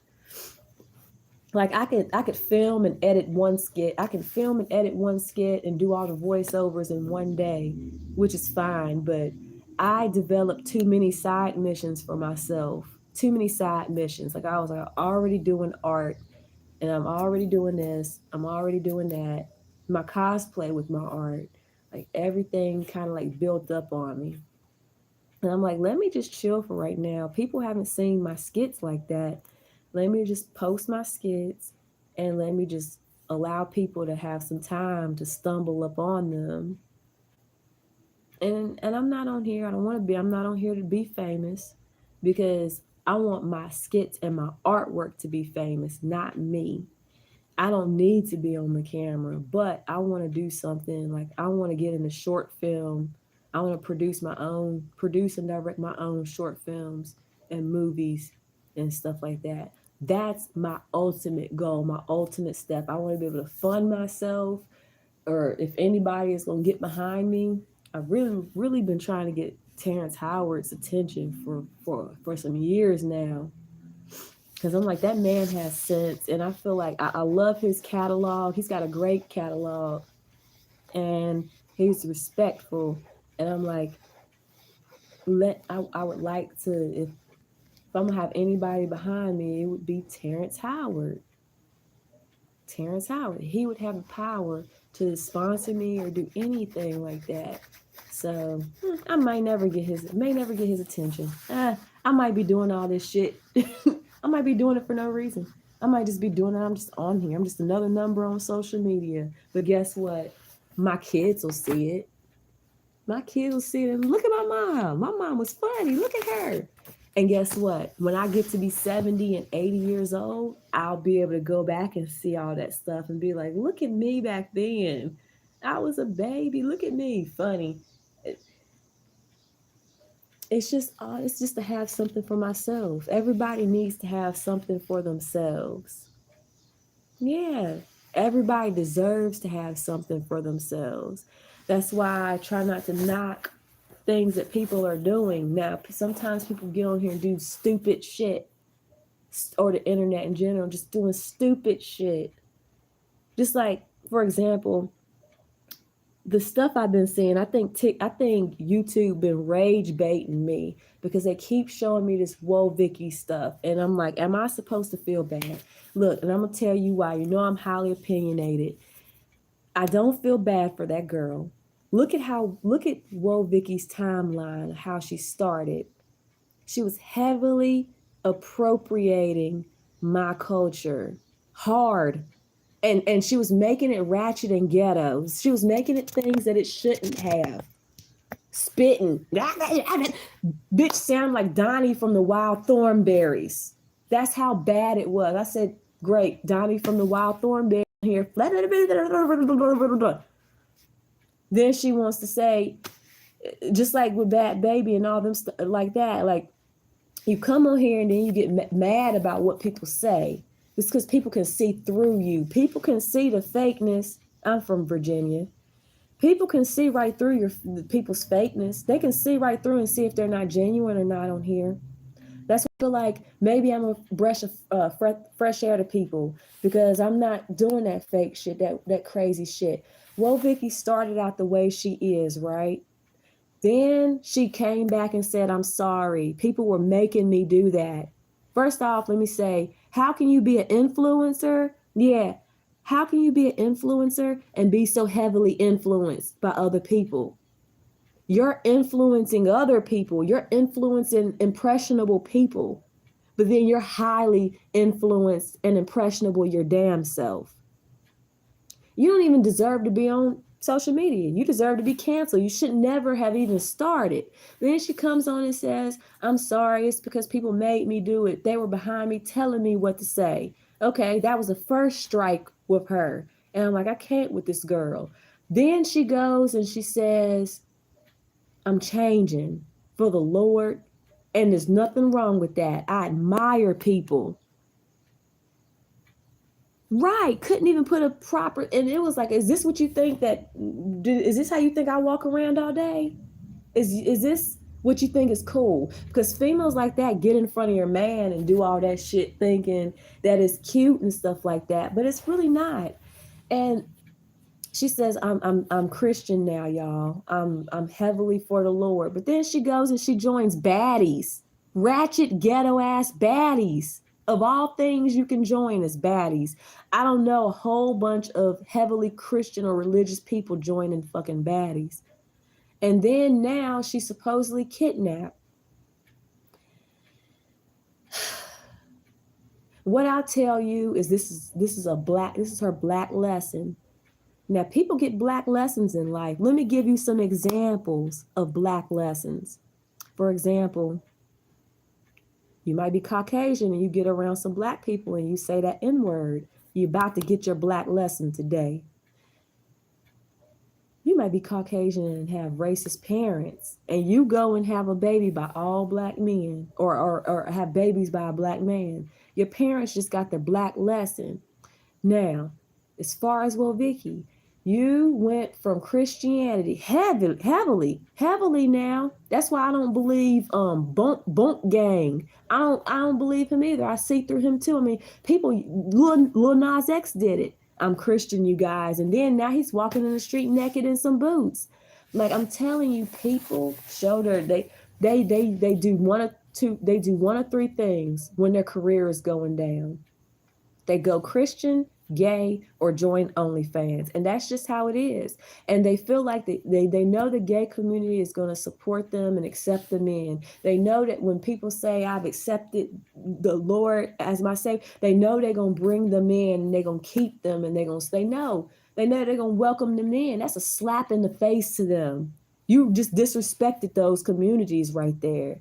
Like I could film and edit one skit. I can film and edit one skit and do all the voiceovers in one day, which is fine. But I developed too many side missions for myself. Too many side missions. Like I was like already doing art, and I'm already doing this. I'm already doing that. My cosplay with my art, like everything kind of like built up on me. And I'm like, let me just chill for right now. People haven't seen my skits like that. Let me just post my skits and let me just allow people to have some time to stumble up on them. And I'm not on here. I don't want to be. I'm not on here to be famous, because I want my skits and my artwork to be famous, not me. I don't need to be on the camera, but I want to do something. Like I want to get in a short film. I want to produce and direct my own short films and movies and stuff like that. That's my ultimate goal, my ultimate step. I want to be able to fund myself, or if anybody is going to get behind me. I've really been trying to get Terrence Howard's attention for some years now, because I'm like, that man has sense, and I feel like I love his catalog. He's got a great catalog, and he's respectful. And I'm like, I would like to, if I'm gonna have anybody behind me, it would be Terrence Howard. Terrence Howard. He would have the power to sponsor me or do anything like that. So I may never get his attention. I might be doing all this shit. I might be doing it for no reason. I might just be doing it. I'm just on here. I'm just another number on social media. But guess what? My kids will see it. My kids will see it and look at my mom. My mom was funny. Look at her. And guess what? When I get to be 70 and 80 years old, I'll be able to go back and see all that stuff and be like, look at me back then. I was a baby. Look at me. Funny. It's just to have something for myself. Everybody needs to have something for themselves. Yeah. Everybody deserves to have something for themselves. That's why I try not to knock things that people are doing. Now, sometimes people get on here and do stupid shit, or the internet in general, just doing stupid shit. Just like, for example, the stuff I've been seeing, I think YouTube been rage baiting me, because they keep showing me this Whoa Vicky stuff, and I'm like, am I supposed to feel bad? Look, and I'm gonna tell you why. You know I'm highly opinionated. I don't feel bad for that girl. Look at Whoa Vicky's timeline, how she started. She was heavily appropriating my culture hard. And she was making it ratchet and ghetto. She was making it things that it shouldn't have. Spitting. Bitch sound like Donnie from the Wild Thornberries. That's how bad it was. I said, great, Donnie from the Wild Thornberries here. Then she wants to say, just like with Bad Baby and all them like that, like, you come on here and then you get mad about what people say. It's because people can see through you. People can see the fakeness. I'm from Virginia. People can see right through people's fakeness. They can see right through and see if they're not genuine or not on here. That's why I feel like maybe I'm a breath of fresh air to people, because I'm not doing that fake shit, that crazy shit. Well, Vicky started out the way she is, right? Then she came back and said, I'm sorry. People were making me do that. First off, let me say, how can you be an influencer? Yeah. How can you be an influencer and be so heavily influenced by other people? You're influencing other people. You're influencing impressionable people. But then you're highly influenced and impressionable your damn self. You don't even deserve to be on social media. You deserve to be canceled. You should never have even started. Then she comes on and says, I'm sorry. It's because people made me do it. They were behind me telling me what to say. Okay, that was the first strike with her. And I'm like, I can't with this girl. Then she goes and she says, I'm changing for the Lord. And there's nothing wrong with that. I admire people. Right. Couldn't even put a proper, and it was like, is this what you think is this how you think I walk around all day? Is this what you think is cool? Because females like that get in front of your man and do all that shit thinking that is cute and stuff like that, but it's really not. And she says, I'm Christian now, y'all. I'm heavily for the Lord. But then she goes and she joins baddies, ratchet ghetto ass baddies. Of all things you can join as baddies. I don't know a whole bunch of heavily Christian or religious people joining fucking baddies. And then now she's supposedly kidnapped. What I'll tell you is this is her black lesson. Now, people get black lessons in life. Let me give you some examples of black lessons. For example, you might be Caucasian and you get around some black people and you say that N-word. You're about to get your black lesson today. You might be Caucasian and have racist parents, and you go and have a baby by all black men, or have babies by a black man. Your parents just got the black lesson. Now, as far as Vicky, you went from Christianity heavily now. That's why I don't believe Bump Gang. I don't believe him either. I see through him too. I mean, Lil Nas X did it. I'm Christian, you guys, and then now he's walking in the street naked in some boots. Like, I'm telling you, people show they do one of three things when their career is going down. They go Christian, gay, or join OnlyFans. And that's just how it is. And they feel like they know the gay community is going to support them and accept them in. They know that when people say, I've accepted the Lord as my Savior, they know they're going to bring them in and they're going to keep them, and they're going to say no. They know they're going to welcome them in. That's a slap in the face to them. You just disrespected those communities right there.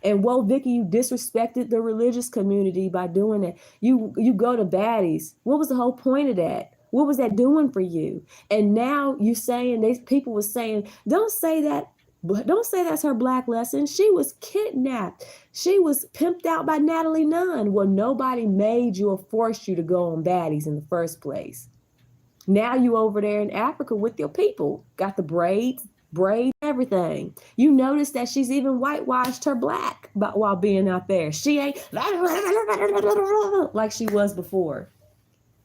And Vicky, you disrespected the religious community by doing that. You go to baddies. What was the whole point of that? What was that doing for you? And now you saying, people were saying, don't say that's her black lesson. She was kidnapped. She was pimped out by Natalie Nunn. Well, nobody made you or forced you to go on baddies in the first place. Now you over there in Africa with your people. Got the braids, everything. You notice that she's even whitewashed her black while being out there. She ain't like she was before.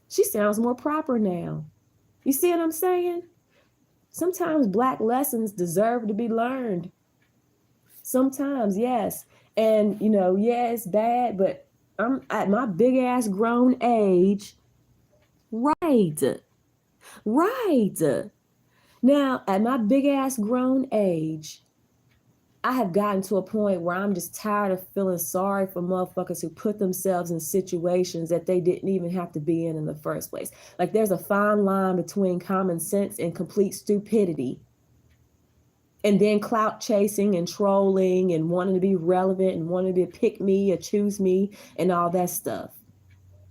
She sounds more proper now. You see what I'm saying? Sometimes black lessons deserve to be learned. Sometimes, yes. And, yeah, it's bad, but I'm at my big ass grown age. Right. Now, at my big ass grown age, I have gotten to a point where I'm just tired of feeling sorry for motherfuckers who put themselves in situations that they didn't even have to be in the first place. Like, there's a fine line between common sense and complete stupidity. And then clout chasing and trolling and wanting to be relevant and wanting to pick me or choose me and all that stuff.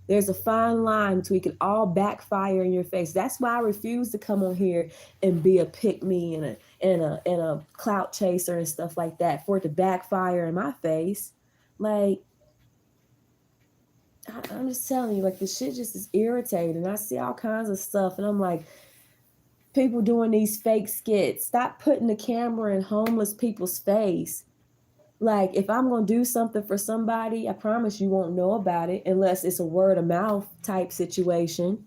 There's a fine line between we can all backfire in your face. That's why I refuse to come on here and be a pick me and a clout chaser and stuff like that, for it to backfire in my face. Like, I'm just telling you, like, the shit just is irritating. I see all kinds of stuff and I'm like, people doing these fake skits. Stop putting the camera in homeless people's face. Like, if I'm going to do something for somebody, I promise you won't know about it unless it's a word of mouth type situation.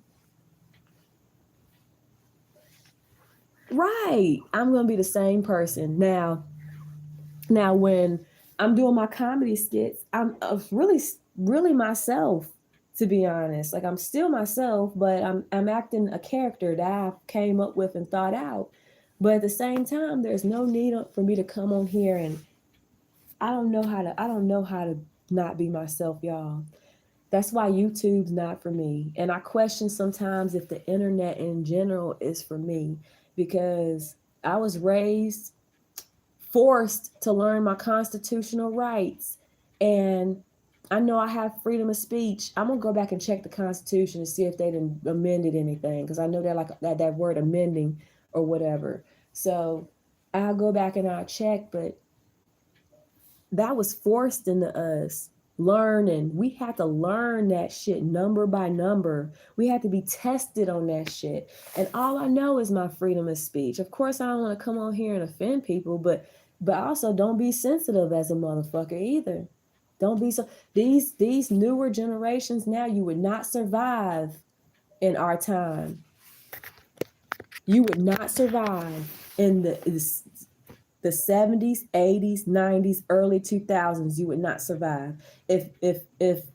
Right. I'm going to be the same person. Now, when I'm doing my comedy skits, I'm really myself, to be honest. Like, I'm still myself, but I'm acting a character that I came up with and thought out. But at the same time, there's no need for me to come on here and I don't know how to not be myself, y'all. That's why YouTube's not for me. And I question sometimes if the internet in general is for me, because I was raised forced to learn my constitutional rights. And I know I have freedom of speech. I'm gonna go back and check the Constitution to see if they didn't amended anything, because I know they're like that word amending or whatever. So I'll go back and I'll check, but that was forced into us. Learning, we had to learn that shit number by number. We had to be tested on that shit. And all I know is my freedom of speech. Of course, I don't want to come on here and offend people, but also don't be sensitive as a motherfucker either. Don't be so. These newer generations now, you would not survive in our time. You would not survive in the 70s, 80s, 90s, early 2000s. You would not survive. If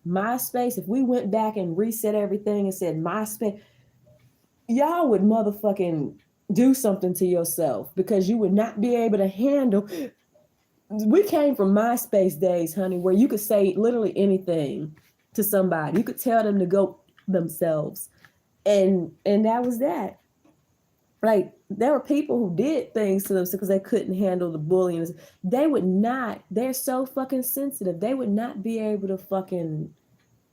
MySpace, if we went back and reset everything and said MySpace, y'all would motherfucking do something to yourself, because you would not be able to handle. We came from MySpace days, honey, where you could say literally anything to somebody. You could tell them to go themselves. And that was that. Like, there were people who did things to them because they couldn't handle the bullying. They would not, they're so fucking sensitive. They would not be able to fucking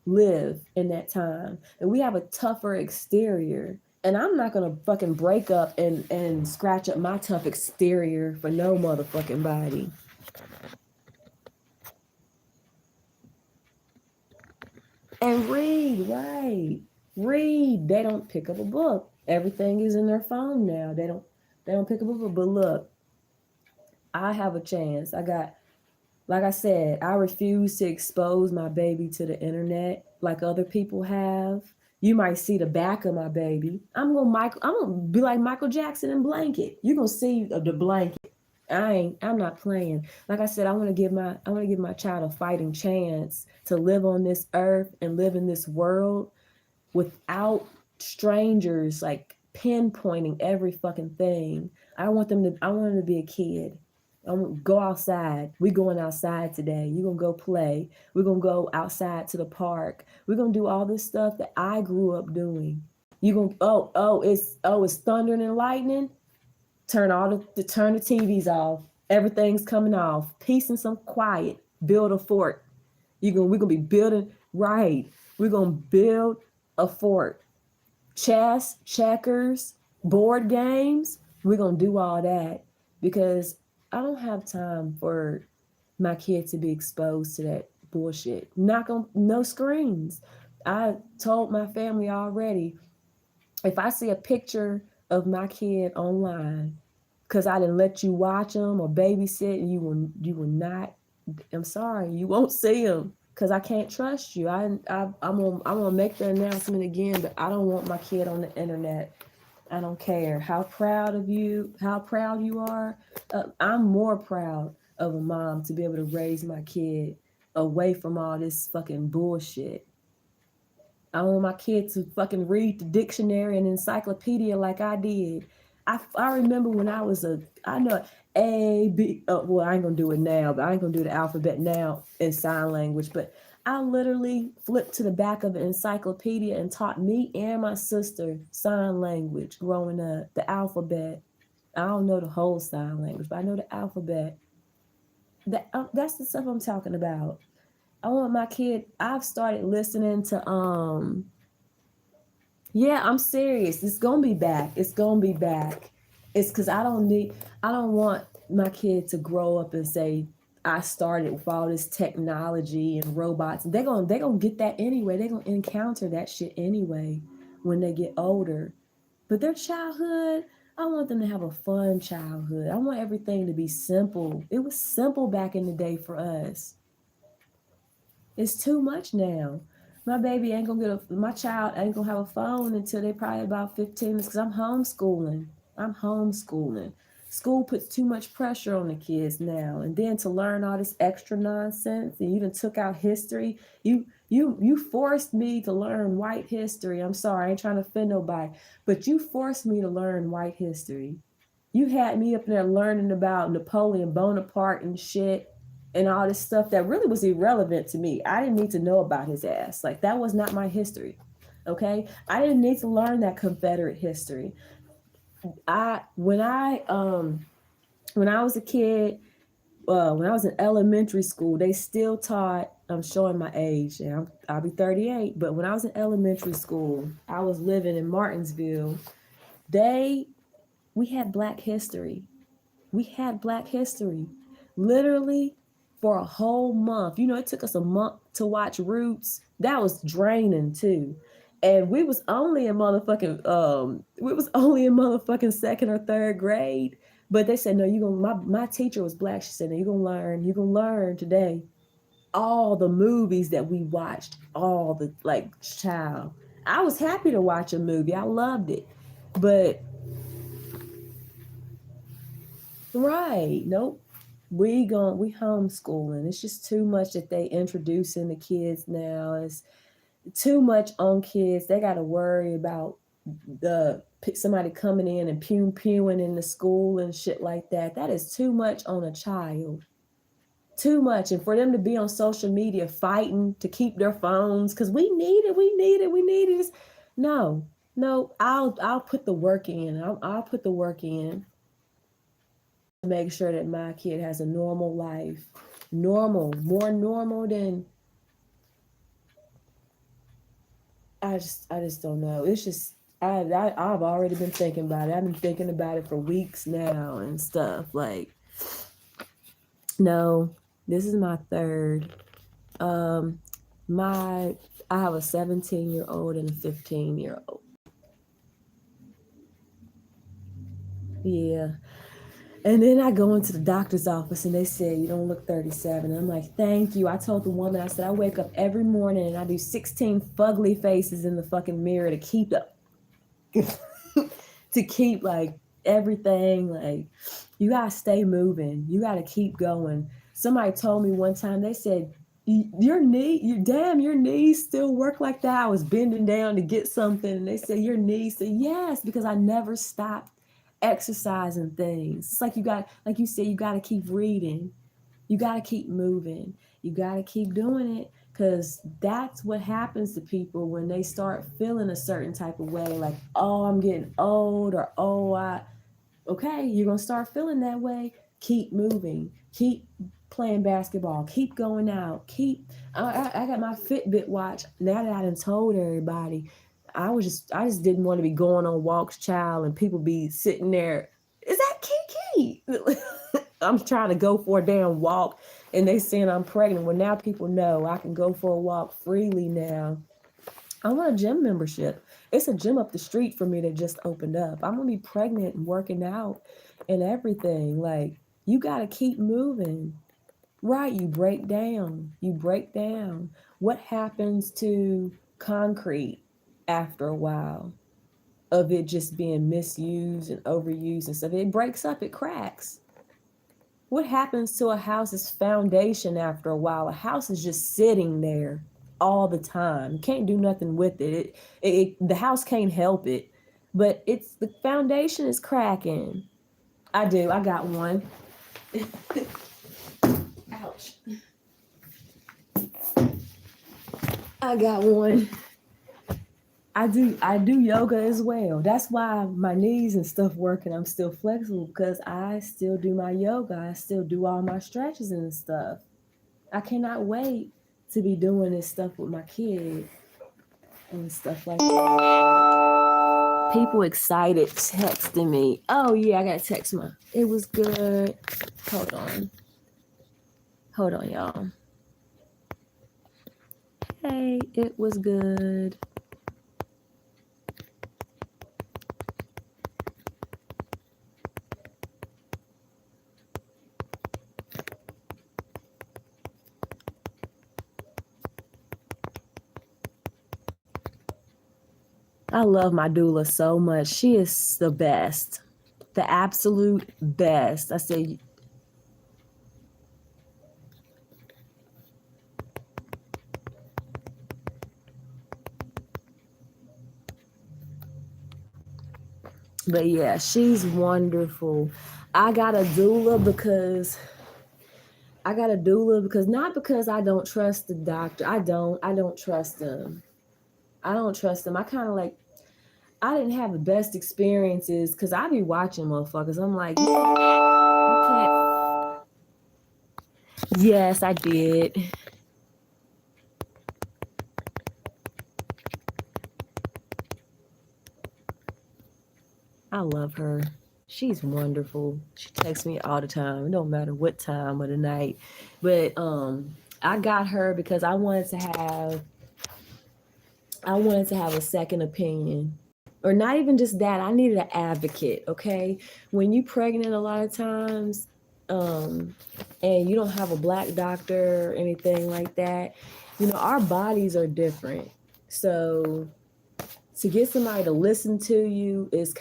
live in that time. And we have a tougher exterior. And I'm not gonna fucking break up and scratch up my tough exterior for no motherfucking body. And read, right. Read. They don't pick up a book. Everything is in their phone now. They don't pick up a book. But look, I have a chance. Like I said, I refuse to expose my baby to the internet like other people have. You might see the back of my baby. I'm gonna be like Michael Jackson and blanket. You're gonna see the blanket. I'm not playing. Like I said, I want to give my child a fighting chance to live on this earth and live in this world without strangers like pinpointing every fucking thing. I want him to be a kid. I'm gonna go outside. We going outside today. You gonna go play. We're gonna go outside to the park. We're gonna do all this stuff that I grew up doing. You gonna it's thundering and lightning. Turn the TVs off. Everything's coming off. Peace and some quiet. Build a fort. We're gonna be building right. We're gonna build a fort. Chess, checkers, board games. We're gonna do all that, because I don't have time for my kid to be exposed to that bullshit. No screens. I told my family already, if I see a picture of my kid online, because I didn't let you watch them or babysit, you will not. I'm sorry, you won't see them, because I can't trust you. I'm gonna make the announcement again, but I don't want my kid on the internet. I don't care how proud you are. I'm more proud of a mom to be able to raise my kid away from all this fucking bullshit. I want my kid to fucking read the dictionary and encyclopedia like I did. I remember when I know A, B, well, I ain't gonna do it now, but I ain't gonna do the alphabet now in sign language, but I literally flipped to the back of the encyclopedia and taught me and my sister sign language growing up, the alphabet. I don't know the whole sign language, but I know the alphabet. That's the stuff I'm talking about. I want my kid. I've started listening to yeah, I'm serious. It's gonna be back. It's gonna be back. It's because I don't want my kid to grow up and say I started with all this technology and robots. They're gonna get that anyway. They're gonna encounter that shit anyway when they get older. But their childhood I want them to have a fun childhood. I want everything to be simple. It was simple back in the day for us. It's too much now. My baby ain't gonna my child ain't gonna have a phone until they probably about 15 because I'm homeschooling. I'm homeschooling. School puts too much pressure on the kids now. And then to learn all this extra nonsense, and you even took out history. You forced me to learn white history. I'm sorry, I ain't trying to offend nobody, but you forced me to learn white history. You had me up there learning about Napoleon Bonaparte and shit and all this stuff that really was irrelevant to me. I didn't need to know about his ass. Like, that was not my history. Okay? I didn't need to learn that Confederate history. When I was a kid, when I was in elementary school, they still taught, I'm showing my age, and I'll be 38, but when I was in elementary school, I was living in Martinsville. We had Black history. We had Black history. Literally for a whole month. You know, it took us a month to watch Roots. That was draining too. And we was only in motherfucking second or third grade. But they said, no, my teacher was Black. She said, no, you're gonna learn today all the movies that we watched, all the child. I was happy to watch a movie. I loved it. But right, nope. We homeschooling. It's just too much that they introducing the kids now. It's too much on kids. They got to worry about somebody coming in and pewing in the school and shit like that. That is too much on a child. Too much. And for them to be on social media fighting to keep their phones because we need it. No, I'll put the work in. I'll put the work in to make sure that my kid has a normal life. More normal than I just don't know. It's just I've already been thinking about it. I've been thinking about it for weeks now and stuff. Like, no, this is my third. I have a 17-year-old and a 15-year-old. Yeah. And then I go into the doctor's office and they say, you don't look 37. And I'm like, thank you. I told the woman, I said, I wake up every morning and I do 16 fugly faces in the fucking mirror to keep to keep like everything. Like, you gotta stay moving. You gotta keep going. Somebody told me one time, they said, your knees still work like that. I was bending down to get something and they said, your knees. Said, yes, because I never stopped exercising things. It's like like you said, you got to keep reading. You got to keep moving. You got to keep doing it because that's what happens to people when they start feeling a certain type of way. Like, oh, I'm getting old, or okay, you're going to start feeling that way. Keep moving. Keep playing basketball. Keep going out. I got my Fitbit watch. Now that I done told everybody, I just didn't want to be going on walks, child, and people be sitting there. Is that Kiki? I'm trying to go for a damn walk, and they saying I'm pregnant. Well, now people know I can go for a walk freely now. I want a gym membership. It's a gym up the street for me that just opened up. I'm gonna be pregnant and working out and everything. Like, you gotta keep moving. Right, you break down. What happens to concrete after a while of it just being misused and overused and stuff? It breaks up, it cracks. What happens to a house's foundation after a while? A house is just sitting there all the time. You can't do nothing with it. The house can't help it, but the foundation is cracking. I got one. Ouch. I got one. I do yoga as well. That's why my knees and stuff work and I'm still flexible, because I still do my yoga. I still do all my stretches and stuff. I cannot wait to be doing this stuff with my kid and stuff like that. People excited texting me. Oh yeah, I got to text my. It was good. Hold on, y'all. Hey, it was good. I love my doula so much. She is the best, the absolute best. I say, but yeah, she's wonderful. I got a doula because not because I don't trust the doctor. I don't trust them. I don't trust them. I kind of like, I didn't have the best experiences because I be watching motherfuckers. I'm like, you can't. Yes, I did. I love her. She's wonderful. She texts me all the time. It don't matter what time of the night. But I got her because I wanted to have a second opinion. Or not even just that. I needed an advocate, okay? When you pregnant a lot of times, and you don't have a black doctor or anything like that, you know, our bodies are different. So to get somebody to listen to you is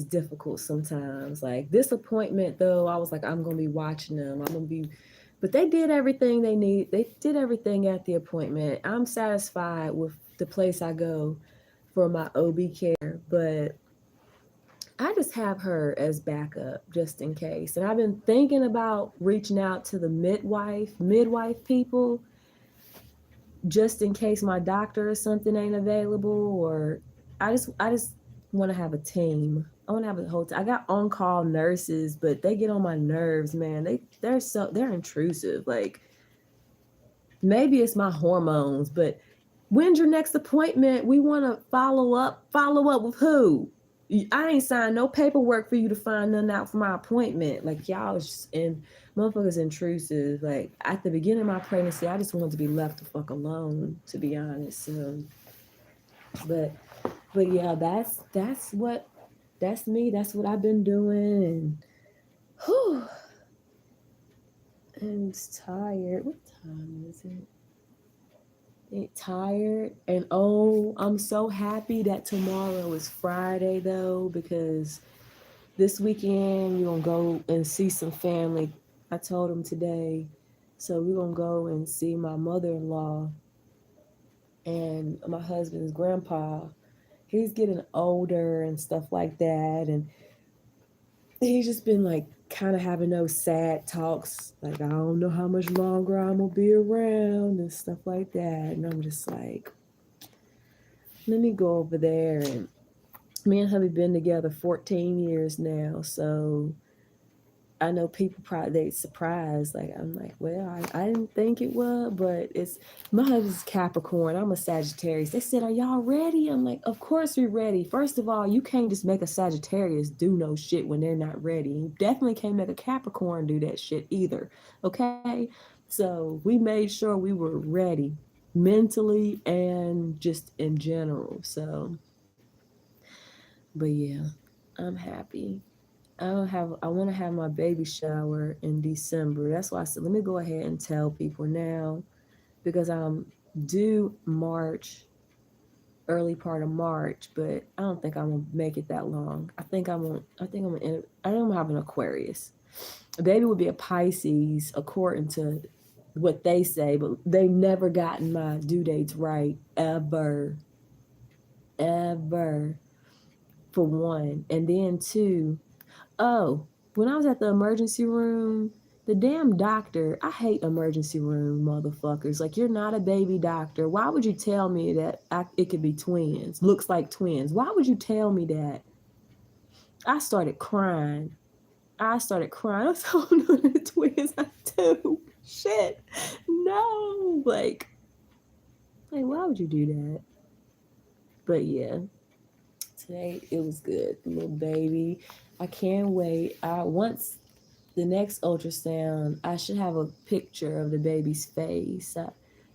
difficult sometimes. Like this appointment though, I was like, I'm gonna be watching them. But they did everything they need. They did everything at the appointment. I'm satisfied with the place I go for my OB care, but I just have her as backup just in case. And I've been thinking about reaching out to the midwife people just in case my doctor or something ain't available, or I just want to have a team. I want to have a whole I got on-call nurses, but they get on my nerves, man. They're intrusive. Like maybe it's my hormones, but when's your next appointment? We want to follow up. Follow up with who? I ain't signed no paperwork for you to find nothing out for my appointment. Like y'all just and motherfuckers intrusive. Like at the beginning of my pregnancy, I just wanted to be left the fuck alone, to be honest. But yeah, that's me. That's what I've been doing, and whew, I'm tired. What time is it? Tired, and oh, I'm so happy that tomorrow is Friday though, because this weekend we're gonna go and see some family. I told them today, so we're gonna go and see my mother-in-law and my husband's grandpa. He's getting older and stuff like that, and he's just been like kind of having those sad talks, like I don't know how much longer I'm gonna be around and stuff like that. And I'm just like, let me go over there. And me and hubby been together 14 years now, so I know people probably they surprised. Like I'm like, well, I didn't think it would, but it's my husband's Capricorn. I'm a Sagittarius. They said, "Are y'all ready?" I'm like, "Of course we're ready." First of all, you can't just make a Sagittarius do no shit when they're not ready. You definitely can't make a Capricorn do that shit either. Okay, so we made sure we were ready mentally and just in general. So, but yeah, I'm happy. I want to have my baby shower in December. That's why I said let me go ahead and tell people now, because I'm due March, early part of March, but I don't think I'm gonna make it that long. I think I'm gonna have an Aquarius. A baby would be a Pisces according to what they say, but they've never gotten my due dates right ever. Ever, for one. And then two, oh, when I was at the emergency room, the damn doctor, I hate emergency room motherfuckers. Like, you're not a baby doctor. Why would you tell me that it could be twins? Looks like twins. Why would you tell me that? I started crying. I told him the twins I do. Shit. No. Like, why would you do that? But yeah, today it was good. The little baby. I can't wait. Once the next ultrasound, I should have a picture of the baby's face.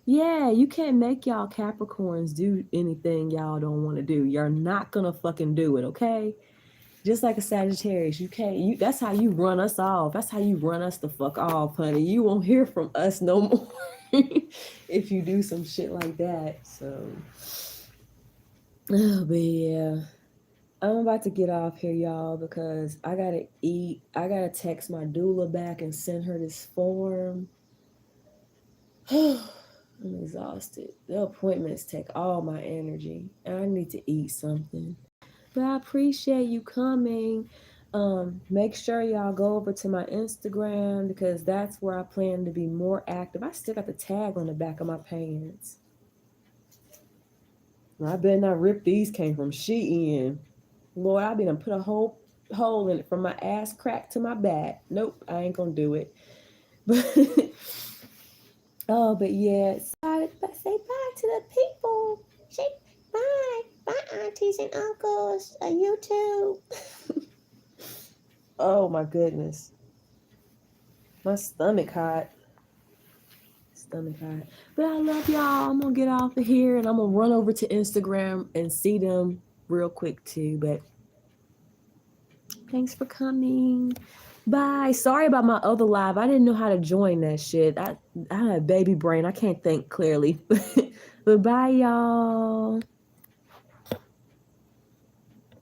Yeah, you can't make y'all Capricorns do anything y'all don't want to do. You're not gonna fucking do it, okay? Just like a Sagittarius, you can't. That's how you run us off. That's how you run us the fuck off, honey. You won't hear from us no more if you do some shit like that. So, Oh, but yeah. I'm about to get off here, y'all, because I gotta eat. I gotta text my doula back and send her this form. I'm exhausted. The appointments take all my energy, and I need to eat something. But I appreciate you coming. Make sure y'all go over to my Instagram because that's where I plan to be more active. I still got the tag on the back of my pants. I better not rip these. Came from Shein. Lord, I been put a whole hole in it from my ass crack to my back. Nope, I ain't gonna do it. But oh, but yeah, but say bye to the people. Say bye, aunties and uncles. You too. Oh my goodness, my stomach hot. But I love y'all. I'm gonna get off of here and I'm gonna run over to Instagram and see them real quick too. But thanks for coming. Bye. Sorry about my other live. I didn't know how to join that shit. I had a baby brain. I can't think clearly. But bye, y'all.